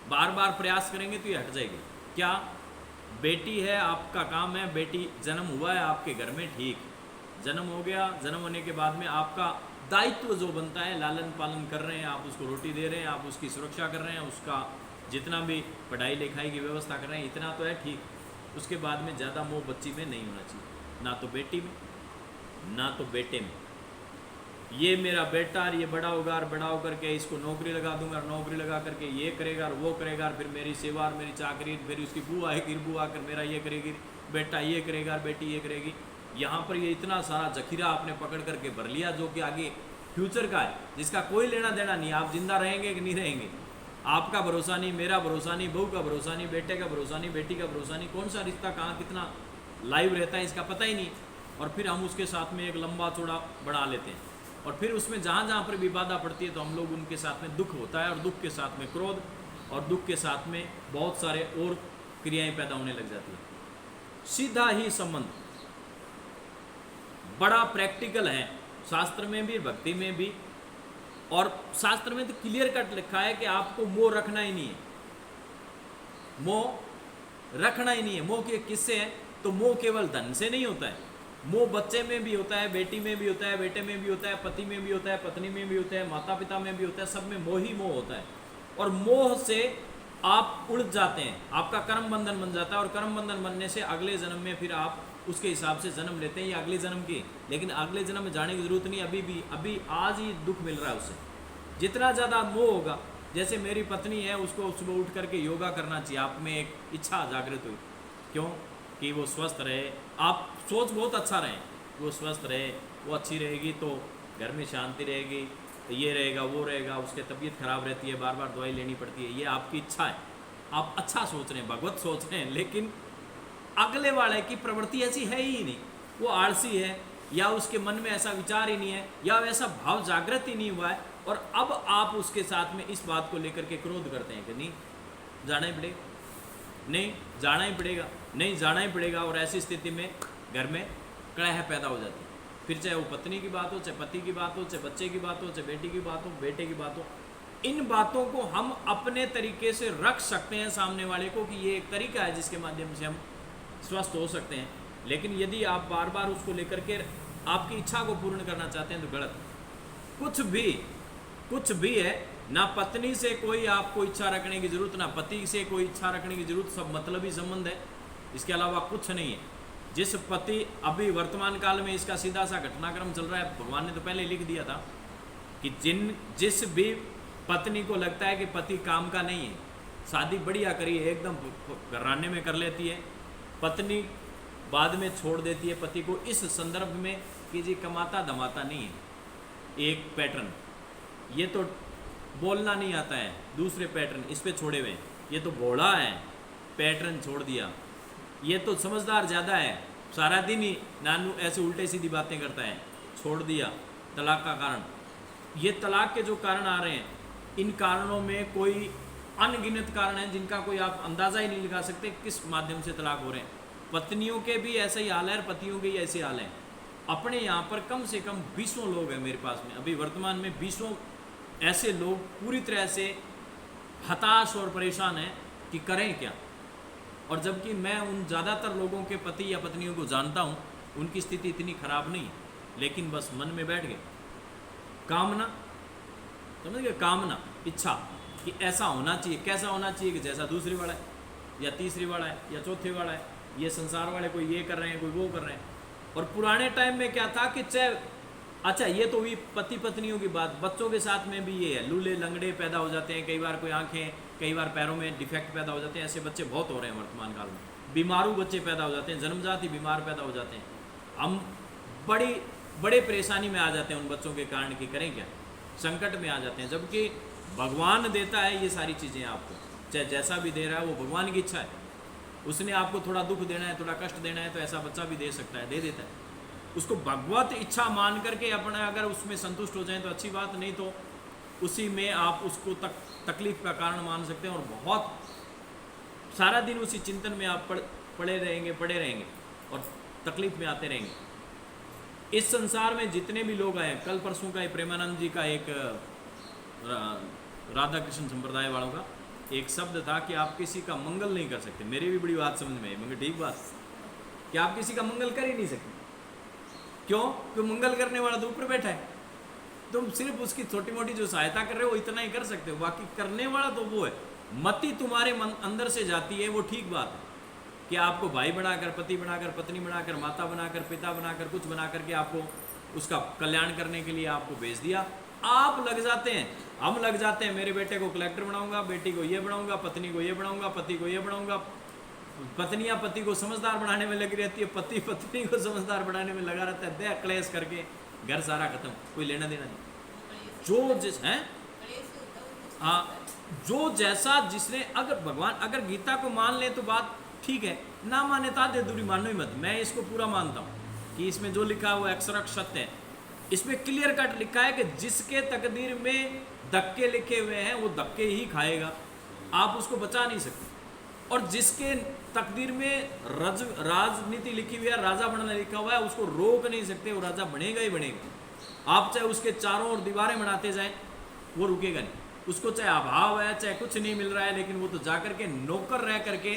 बार बार प्रयास करेंगे तो ये हट जाएगी। क्या बेटी है, आपका काम है, बेटी जन्म हुआ है आपके घर में, ठीक, जन्म हो गया, जन्म होने के बाद में आपका दायित्व जो बनता है, लालन पालन कर रहे हैं आप, उसको रोटी दे रहे हैं आप, उसकी सुरक्षा कर रहे हैं, उसका जितना भी पढ़ाई लिखाई की व्यवस्था कर रहे हैं, इतना तो है, ठीक। उसके बाद में ज़्यादा मोह बच्ची में नहीं होना चाहिए, ना तो बेटी में ना तो बेटे में। ये मेरा बेटा, ये बड़ा होगा और बड़ा होकर के इसको नौकरी लगा दूंगा, नौकरी लगा करके ये करेगा और वो करेगा, फिर मेरी सेवा और मेरी चाकरी, फिर उसकी बुआ आएगी, बुआ आकर मेरा ये करेगी, बेटा ये करेगा और बेटी ये करेगी। यहाँ पर ये इतना सारा जखीरा आपने पकड़ करके भर लिया जो कि आगे फ्यूचर का है, जिसका कोई लेना देना नहीं। आप जिंदा रहेंगे कि नहीं रहेंगे, आपका भरोसा नहीं, मेरा भरोसा नहीं, बहू का भरोसा नहीं, बेटे का भरोसा नहीं, बेटी का भरोसा नहीं, कौन सा रिश्ता कहाँ कितना लाइव रहता है इसका पता ही नहीं। और फिर हम उसके साथ में एक लंबा चौड़ा बढ़ा लेते हैं, और फिर उसमें जहाँ जहाँ पर भी बाधा पड़ती है तो हम लोग उनके साथ में दुख होता है, और दुख के साथ में क्रोध, और दुख के साथ में बहुत सारे और क्रियाएं पैदा होने लग जाती है। सीधा ही संबंध बड़ा प्रैक्टिकल है, शास्त्र में भी भक्ति में भी। और शास्त्र में तो क्लियर कट लिखा है कि आपको मोह रखना ही नहीं है, मोह रखना ही नहीं है। मोह के किससे है? तो मोह केवल धन से नहीं होता है, मोह बच्चे में भी होता है, बेटी में भी होता है, बेटे में भी होता है, पति में भी होता है, पत्नी में भी होता है, माता पिता में भी होता है, सब में मोह ही मोह होता है। और मोह से आप उड़ जाते हैं, आपका कर्म बंधन बन जाता है, और कर्म बंधन बनने से अगले जन्म में फिर आप उसके हिसाब से जन्म लेते हैं, ये अगले जन्म की। लेकिन अगले जन्म में जाने की जरूरत नहीं, अभी आज ही दुख मिल रहा है उससे। जितना ज़्यादा मोह होगा, जैसे मेरी पत्नी है, उसको सुबह उठ करके योगा करना चाहिए, आप में एक इच्छा जागृत हुई, क्यों? कि वो स्वस्थ रहे। आप सोच बहुत अच्छा रहे, वो स्वस्थ रहे, वो अच्छी रहेगी तो घर में शांति रहेगी, तो ये रहेगा वो रहेगा, उसकी तबीयत खराब रहती है, बार बार दवाई लेनी पड़ती है, ये आपकी इच्छा है, आप अच्छा सोच रहे हैं, भगवत सोच रहे हैं। लेकिन अगले वाले की प्रवृत्ति ऐसी है ही नहीं, वो आलसी है, या उसके मन में ऐसा विचार ही नहीं है, या वैसा भाव जागृत ही नहीं हुआ है। और अब आप उसके साथ में इस बात को लेकर के क्रोध करते हैं कि नहीं जाना ही पड़ेगा, नहीं जाना ही पड़ेगा, नहीं जाना ही पड़ेगा। और ऐसी स्थिति में घर में कलह पैदा हो जाती है। फिर चाहे वो पत्नी की बात हो, चाहे पति की बात हो, चाहे बच्चे की बात हो, चाहे बेटी की बात हो, बेटे की बात हो, इन बातों को हम अपने तरीके से रख सकते हैं सामने वाले को कि ये एक तरीका है जिसके माध्यम से हम स्वस्थ हो सकते हैं। लेकिन यदि आप बार बार उसको लेकर के आपकी इच्छा को पूर्ण करना चाहते हैं तो गलत। कुछ भी है, ना पत्नी से कोई आपको इच्छा रखने की जरूरत, ना पति से कोई इच्छा रखने की जरूरत, सब मतलबी संबंध है, इसके अलावा कुछ नहीं है। जिस पति अभी वर्तमान काल में इसका सीधा सा घटनाक्रम चल रहा है, भगवान ने तो पहले लिख दिया था कि जिस भी पत्नी को लगता है कि पति काम का नहीं है, शादी बढ़िया करी है, एकदम घराने में कर लेती है, पत्नी बाद में छोड़ देती है पति को, इस संदर्भ में कि जी कमाता धमाता नहीं है। एक पैटर्न, ये तो बोलना नहीं आता है, दूसरे पैटर्न इस पे छोड़े हुए, ये तो भोला है, पैटर्न छोड़ दिया, ये तो समझदार ज़्यादा है, सारा दिन ही नानू ऐसे उल्टे सीधी बातें करता है, छोड़ दिया। तलाक का कारण, ये तलाक के जो कारण आ रहे हैं, इन कारणों में कोई अनगिनत कारण हैं जिनका कोई आप अंदाज़ा ही नहीं लगा सकते किस माध्यम से तलाक हो रहे हैं। पत्नियों के भी ऐसा ही हाल है और पतियों के ही ऐसे हाल हैं। अपने यहाँ पर कम से कम 20 लोग हैं मेरे पास में, अभी वर्तमान में 20 ऐसे लोग पूरी तरह से हताश और परेशान हैं कि करें क्या। और जबकि मैं उन ज़्यादातर लोगों के पति या पत्नियों को जानता हूँ, उनकी स्थिति इतनी खराब नहीं, लेकिन बस मन में बैठ गए कामना, समझ गए, कामना, इच्छा कि ऐसा होना चाहिए। कैसा होना चाहिए? कि जैसा दूसरी वाला है या तीसरी वाला है या चौथे वाला है, ये संसार वाले कोई ये कर रहे हैं, कोई वो कर रहे हैं। और पुराने टाइम में क्या था कि चाहे, अच्छा ये तो हुई पति पत्नियों की बात, बच्चों के साथ में भी ये है, लूले लंगड़े पैदा हो जाते हैं, कई बार कोई आंखें, कई बार पैरों में डिफेक्ट पैदा हो जाते हैं, ऐसे बच्चे बहुत हो रहे हैं वर्तमान काल में। बीमारू बच्चे पैदा हो जाते हैं, जन्मजात ही बीमार पैदा हो जाते हैं। हम बड़े परेशानी में आ जाते हैं उन बच्चों के कारण कि करें क्या, संकट में आ जाते हैं। जबकि भगवान देता है ये सारी चीज़ें आपको, चाहे जैसा भी दे रहा है वो भगवान की इच्छा है। उसने आपको थोड़ा दुख देना है, थोड़ा कष्ट देना है, तो ऐसा बच्चा भी दे सकता है, दे देता है। उसको भगवत इच्छा मान करके अपना अगर उसमें संतुष्ट हो जाए तो अच्छी बात, नहीं तो उसी में आप उसको तकलीफ का कारण मान सकते हैं और बहुत सारा दिन उसी चिंतन में आप पड़े रहेंगे और तकलीफ में आते रहेंगे। इस संसार में जितने भी लोग आए, कल परसों का प्रेमानंद जी का एक राधा कृष्ण संप्रदाय वालों का एक शब्द था कि आप किसी का मंगल नहीं कर सकते। मेरी भी बड़ी बात समझ में आई, मगर ठीक बात कि आप किसी का मंगल कर ही नहीं सकते। क्यों? क्यों? मंगल करने वाला तो ऊपर बैठा है, तुम सिर्फ उसकी छोटी मोटी जो सहायता कर रहे हो इतना ही कर सकते हो, बाकी करने वाला तो वो है। मति तुम्हारे अंदर से जाती है, वो ठीक बात है कि आपको भाई बनाकर, पति बनाकर, पत्नी बनाकर, माता बनाकर, पिता बनाकर, कुछ बना करके आपको उसका कल्याण करने के लिए आपको भेज दिया, आप लग जाते हैं, हम लग जाते हैं। मेरे बेटे को कलेक्टर बनाऊंगा, बेटी को ये बनाऊंगा, पत्नी को ये बनाऊंगा, पति को ये बनाऊंगा। पत्नियां पति को समझदार बनाने में लगी रहती है, पति पत्नी को समझदार बनाने में लगा रहता है, दे क्लेश करके घर सारा खत्म, कोई लेना देना नहीं। जो जिस है हाँ, जो जैसा जिसने, अगर भगवान अगर गीता को मान ले तो बात ठीक है, ना माने तादे दूरी मानो ही मत। मैं इसको पूरा मानता हूँ कि इसमें जो लिखा है वो अक्षरक सत्य है। इसमें क्लियर कट लिखा है कि जिसके तकदीर में धक्के लिखे हुए हैं वो धक्के ही खाएगा, आप उसको बचा नहीं सकते। और जिसके तकदीर में राजनीति लिखी हुई है, राजा बनना लिखा हुआ है, उसको रोक नहीं सकते, वो राजा बनेगा ही बनेगा। आप चाहे उसके चारों ओर दीवारें बनाते जाएं, वो रुकेगा नहीं। उसको चाहे अभाव है, चाहे कुछ नहीं मिल रहा है, लेकिन वो तो जाकर के नौकर रह करके,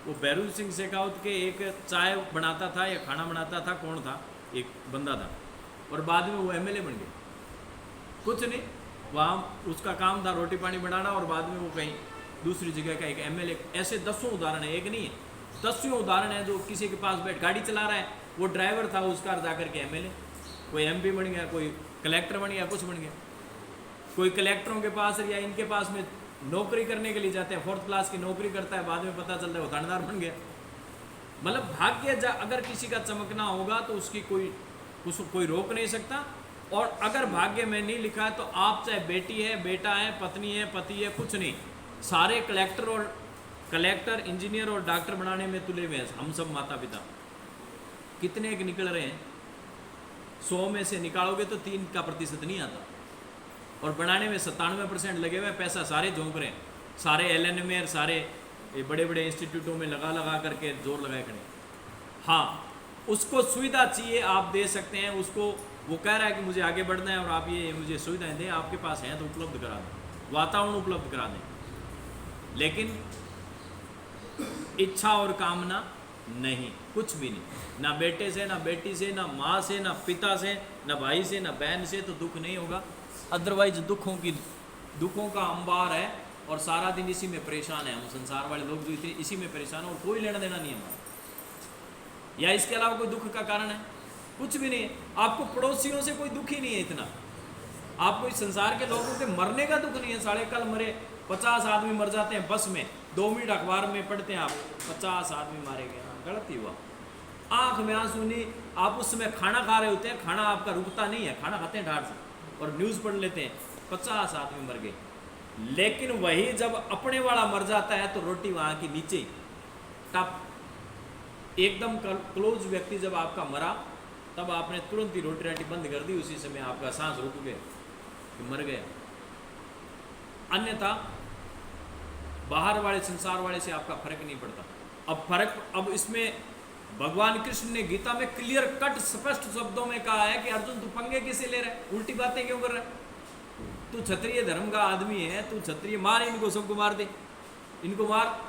वो बैरू सिंह शेखावत के एक चाय बनाता था या खाना बनाता था, कौन था, एक बंदा था, और बाद में वो एमएलए बन गया। कुछ नहीं, वहाँ उसका काम था रोटी पानी बनाना, और बाद में वो कहीं दूसरी जगह का एक एमएलए। ऐसे दसों उदाहरण है, एक नहीं है, दसों उदाहरण है। जो किसी के पास बैठ गाड़ी चला रहा है, वो ड्राइवर था, उसका जाकर के एमएलए, कोई एमपी बन गया, कोई कलेक्टर बन गया, कुछ बन गया। कोई कलेक्टरों के पास या इनके पास में नौकरी करने के लिए जाते हैं, 4th क्लास की नौकरी करता है, बाद में पता चलता है वो थानेदार बन गया। मतलब भाग्य अगर किसी का चमकना होगा तो उसकी कोई रोक नहीं सकता। और अगर भाग्य में नहीं लिखा है तो आप चाहे बेटी है, बेटा है, पत्नी है, पति है, कुछ नहीं, सारे कलेक्टर, इंजीनियर और डॉक्टर बनाने में तुले हुए हैं हम सब माता पिता। कितने के निकल रहे हैं? 100 में से निकालोगे तो 3% नहीं आता, और बनाने में 97% लगे हुए हैं। पैसा सारे झोंक रहे हैं, सारे LNM, सारे बड़े बड़े इंस्टीट्यूटों में लगा करके जोर लगाए खड़े। हाँ, उसको सुविधा चाहिए, आप दे सकते हैं उसको। वो कह रहा है कि मुझे आगे बढ़ना है और आप ये मुझे सुविधाएं दें, आपके पास हैं तो उपलब्ध करा दें, वातावरण उपलब्ध करा दें, लेकिन इच्छा और कामना नहीं, कुछ भी नहीं। ना बेटे से, ना बेटी से, ना माँ से, ना पिता से, ना भाई से, ना बहन से तो दुख नहीं होगा। अदरवाइज दुखों का अंबार है और सारा दिन इसी में परेशान है हम संसार वाले लोग, जो इतने इसी में परेशान है और कोई लेना देना नहीं है हमारा, या इसके अलावा कोई दुख का कारण है? कुछ भी नहीं है। आपको पड़ोसियों से कोई दुख ही नहीं है इतना, आपको इस संसार के लोगों के मरने का दुख नहीं है। साढ़े कल मरे 50 आदमी मर जाते हैं बस में, 2 मिनट अखबार में पढ़ते हैं आप 50 आदमी मारे गए, गलत ही हुआ। आंख में आंसू नहीं, आप उस समय खाना खा रहे होते हैं, खाना आपका रुकता नहीं है, खाना खाते हैं ढार से और न्यूज़ पढ़ लेते हैं 50 आदमी मर गए। लेकिन वही जब अपने वाला मर जाता है तो रोटी वहाँ की नीचे टप, एकदम क्लोज व्यक्ति जब आपका मरा तब आपने तुरंत ही रोटी राटी बंद कर दी, उसी समय आपका सांस रुक गया कि मर गया। अन्यथा बाहर वाले संसार वाले से आपका फर्क नहीं पड़ता। अब इसमें भगवान कृष्ण ने गीता में क्लियर कट स्पष्ट शब्दों में कहा है कि अर्जुन तू पंगे किसे ले रहा है, उल्टी बातें क्यों कर रहा है? तू क्षत्रिय धर्म का आदमी है, तू क्षत्रिय, मार इनको, सबको मार दे, इनको मार।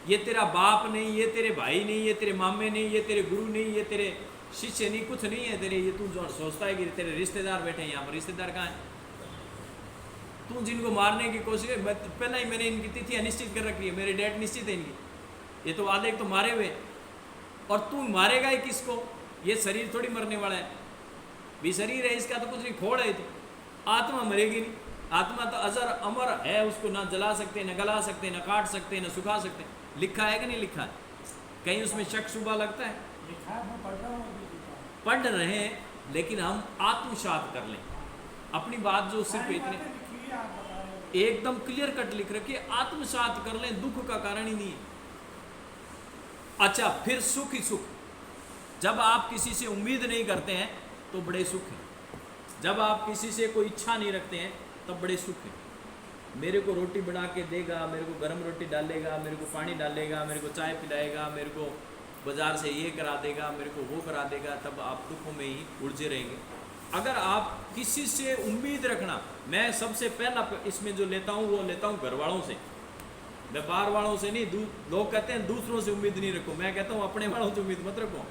ये तेरा बाप नहीं, ये तेरे भाई नहीं, ये तेरे मामे नहीं, ये तेरे गुरु नहीं, ये तेरे शिष्य नहीं, कुछ नहीं है तेरे। ये तू जो सोचता है कि तेरे रिश्तेदार बैठे हैं यहाँ पर, रिश्तेदार कहाँ है? तू जिनको मारने की कोशिश, पहले ही मैंने इनकी तिथि अनिश्चित कर रखी है, मेरी डेट निश्चित है इनकी, ये तो आधे तो मारे हुए, और तू मारेगा ही किसको? ये शरीर थोड़ी मरने वाला है, भी शरीर है इसका तो कुछ नहीं, खोड़ है। तो आत्मा मरेगी नहीं, आत्मा तो अजर अमर है, उसको ना जला सकते, ना गला सकते, ना काट सकते, ना सुखा सकते। लिखा है कि नहीं लिखा है? कहीं उसमें शक शुबा लगता है? पढ़ रहे हैं, लेकिन हम आत्मसात कर लें अपनी बात, जो सिर्फ इतने एकदम क्लियर कट लिख रखी है, आत्मसात कर लें, दुख का कारण ही नहीं है। अच्छा, फिर सुख ही सुख। जब आप किसी से उम्मीद नहीं करते हैं तो बड़े सुख है, जब आप किसी से कोई इच्छा नहीं रखते हैं तब बड़े सुख है। मेरे को रोटी बना के देगा, मेरे को गर्म रोटी डालेगा, मेरे को पानी डालेगा, मेरे को चाय पिलाएगा, मेरे को बाजार से ये करा देगा, मेरे को वो करा देगा, तब आप दुखों में ही उलझे रहेंगे। अगर आप किसी से उम्मीद रखना, मैं सबसे पहला इसमें जो लेता हूँ वो लेता हूँ घर वालों से, मैं बाहर वालों से नहीं। लोग कहते हैं दूसरों से उम्मीद नहीं रखो, मैं कहता हूँ अपने वालों से उम्मीद मत रखो,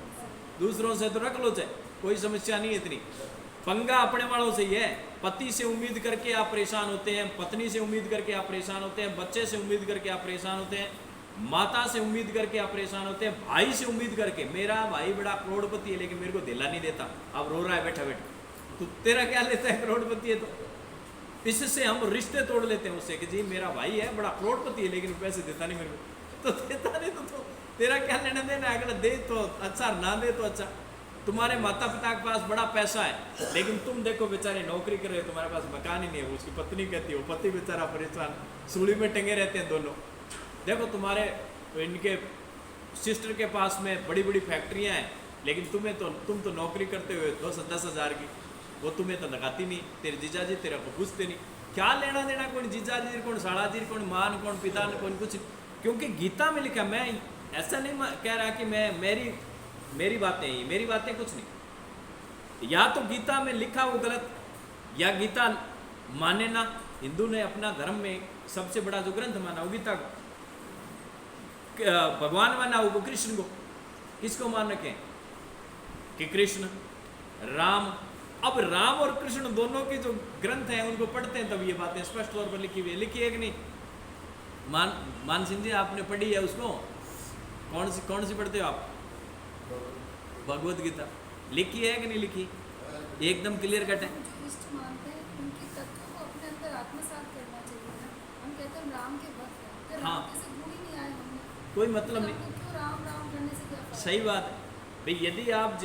दूसरों से तो रख लो चाहे, कोई समस्या नहीं है इतनी। पंगा अपने वालों से ही है। पति से उम्मीद करके आप परेशान होते हैं, पत्नी से उम्मीद करके आप परेशान होते हैं, बच्चे से उम्मीद करके आप परेशान होते हैं, माता से उम्मीद करके आप परेशान होते हैं, भाई से उम्मीद करके, मेरा भाई बड़ा करोड़पति है लेकिन मेरे को दिला नहीं देता, अब रो रहा है बैठा बैठा, तो तेरा क्या लेता है, करोड़पति है तो। इससे हम रिश्ते तोड़ लेते हैं उससे कि जी मेरा भाई है बड़ा करोड़पति है लेकिन पैसे देता नहीं मेरे को, तो देता नहीं तो तेरा क्या लेना देना है, अगर दे तो अच्छा, ना दे तो अच्छा। तुम्हारे माता पिता के पास बड़ा पैसा है लेकिन तुम देखो बेचारे नौकरी कर रहे हो, तुम्हारे पास मकान ही नहीं है, उसकी पत्नी कहती है, वो पति बेचारा परेशान सूली में टंगे रहते हैं दोनों। देखो तुम्हारे इनके सिस्टर के पास में बड़ी बड़ी फैक्ट्रियां हैं लेकिन तुम तो नौकरी करते हुए 10,000 की, वो तुम्हें तो लगाती नहीं, तेरे जीजाजी तेरा को पूछते नहीं, क्या लेना देना कौन जीजाजी, कौन साड़ाजी, कौन मान, कौन पिता, कौन कुछ। क्योंकि गीता में लिखा, मैं ऐसा नहीं कह रहा कि मैं मेरी बातें ही, मेरी बातें कुछ नहीं, या तो गीता में लिखा वो गलत, या गीता माने ना। हिंदू ने अपना धर्म में सबसे बड़ा जो ग्रंथ माना वो गीता को, भगवान माना वो कृष्ण को। किसको मान रखे कि कृष्ण, राम। अब राम और कृष्ण दोनों के जो ग्रंथ हैं उनको पढ़ते हैं तब ये बातें स्पष्ट तौर पर लिखी हुई है। लिखी है कि नहीं? मान सिंह जी आपने पढ़ी है उसको? कौन सी पढ़ते हो आप? भगवत गीता लिखी है कि नहीं लिखी? एकदम क्लियर कट है। हाँ, कोई मतलब नहीं, सही बात है भाई। यदि आप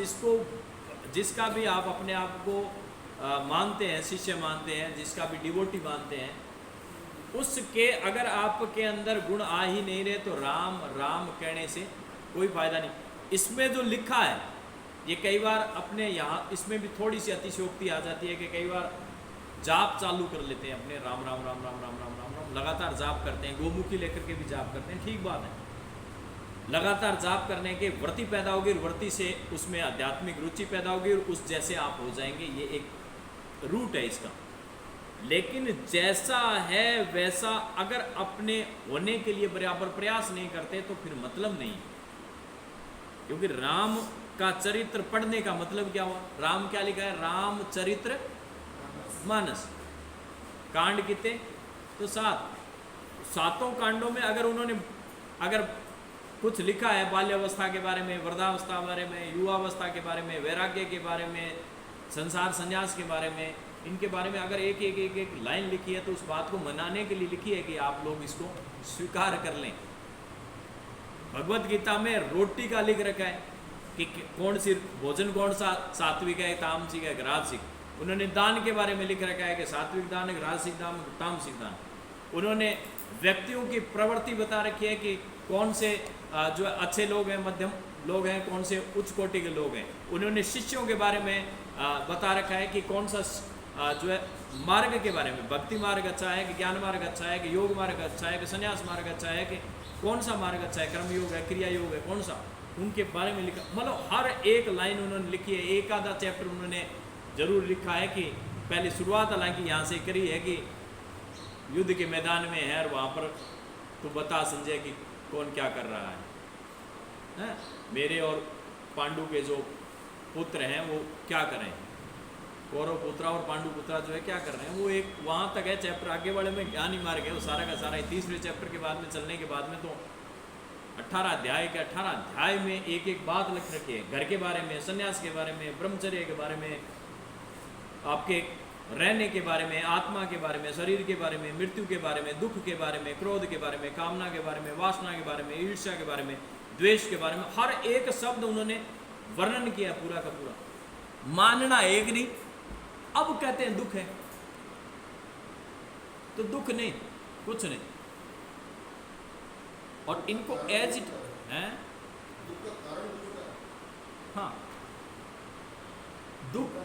जिसका भी आप अपने आप को मानते हैं, शिष्य मानते हैं, जिसका भी डिवोटी मानते हैं, उसके अगर आपके अंदर गुण आ ही नहीं रहे तो राम राम कहने से कोई फायदा नहीं। इसमें जो लिखा है ये कई बार अपने यहाँ इसमें भी थोड़ी सी अतिशयोक्ति आ जाती है कि कई बार जाप चालू कर लेते हैं अपने, राम राम राम राम राम राम राम राम लगातार जाप करते हैं, गोमुखी लेकर के भी जाप करते हैं, ठीक बात है। लगातार जाप करने के व्रति पैदा होगी, व्रति से उसमें आध्यात्मिक रुचि पैदा होगी और उस जैसे आप हो जाएंगे, ये एक रूट है इसका। लेकिन जैसा है वैसा अगर अपने होने के लिए बराबर प्रयास नहीं करते तो फिर मतलब नहीं। क्योंकि राम का चरित्र पढ़ने का मतलब क्या हुआ? राम क्या लिखा है? रामचरित्र मानस। कांड कितने? तो 7। 7 कांडों में अगर कुछ लिखा है बाल्यावस्था के बारे में, वृद्धावस्था के बारे में, युवावस्था के बारे में, वैराग्य के बारे में, संसार संन्यास के बारे में, इनके बारे में अगर एक लाइन लिखी है तो उस बात को मनाने के लिए लिखी है कि आप लोग इसको स्वीकार कर लें। भगवत गीता में रोटी का लिख रखा है कि कौन सी भोजन कौन सा सात्विक है, तामसिक है, राजसिक। उन्होंने दान के बारे में लिख रखा है कि सात्विक दान, राजसिक दान, तामसिक दान। उन्होंने व्यक्तियों की प्रवृत्ति बता रखी है कि कौन से जो अच्छे लोग हैं, मध्यम लोग हैं, कौन से उच्च कोटि के लोग हैं। उन्होंने शिष्यों के बारे में बता रखा है कि कौन सा जो है मार्ग के बारे में, भक्ति मार्ग अच्छा है कि ज्ञान मार्ग अच्छा है कि योग मार्ग अच्छा है कि संन्यास मार्ग अच्छा है कि कौन सा मार्ग अच्छा है, कर्म योग है, क्रिया योग है, कौन सा, उनके बारे में लिखा। मतलब हर एक लाइन उन्होंने लिखी है। एक आधा चैप्टर उन्होंने जरूर लिखा है कि पहले शुरुआत हालांकि यहाँ से करी है कि युद्ध के मैदान में है और वहाँ पर तू बता संजय कि कौन क्या कर रहा है? मेरे और पांडु के जो पुत्र हैं वो क्या कर रहे हैं, कौरव पुत्रा और पांडु पुत्रा जो है क्या कर रहे हैं, वो एक वहाँ तक है चैप्टर। आगे वाले में ज्ञान ही मार्ग है वो सारा का सारा। 30वें चैप्टर के बाद में चलने के बाद में तो 18 अध्याय के 18 अध्याय में एक एक बात लिख रखी है। घर के बारे में, संन्यास के बारे में, ब्रह्मचर्य के बारे में, आपके रहने के बारे में, आत्मा के बारे में, शरीर के बारे में, मृत्यु के बारे में, दुख के बारे में, क्रोध के बारे में, कामना के बारे में, वासना के बारे में, ईर्ष्या के बारे में, द्वेष के बारे में, हर एक शब्द उन्होंने वर्णन किया पूरा का पूरा। मानना एक नहीं, अब कहते हैं दुख है, तो दुख नहीं, कुछ नहीं। और इनको एज इट है, हाँ, दुख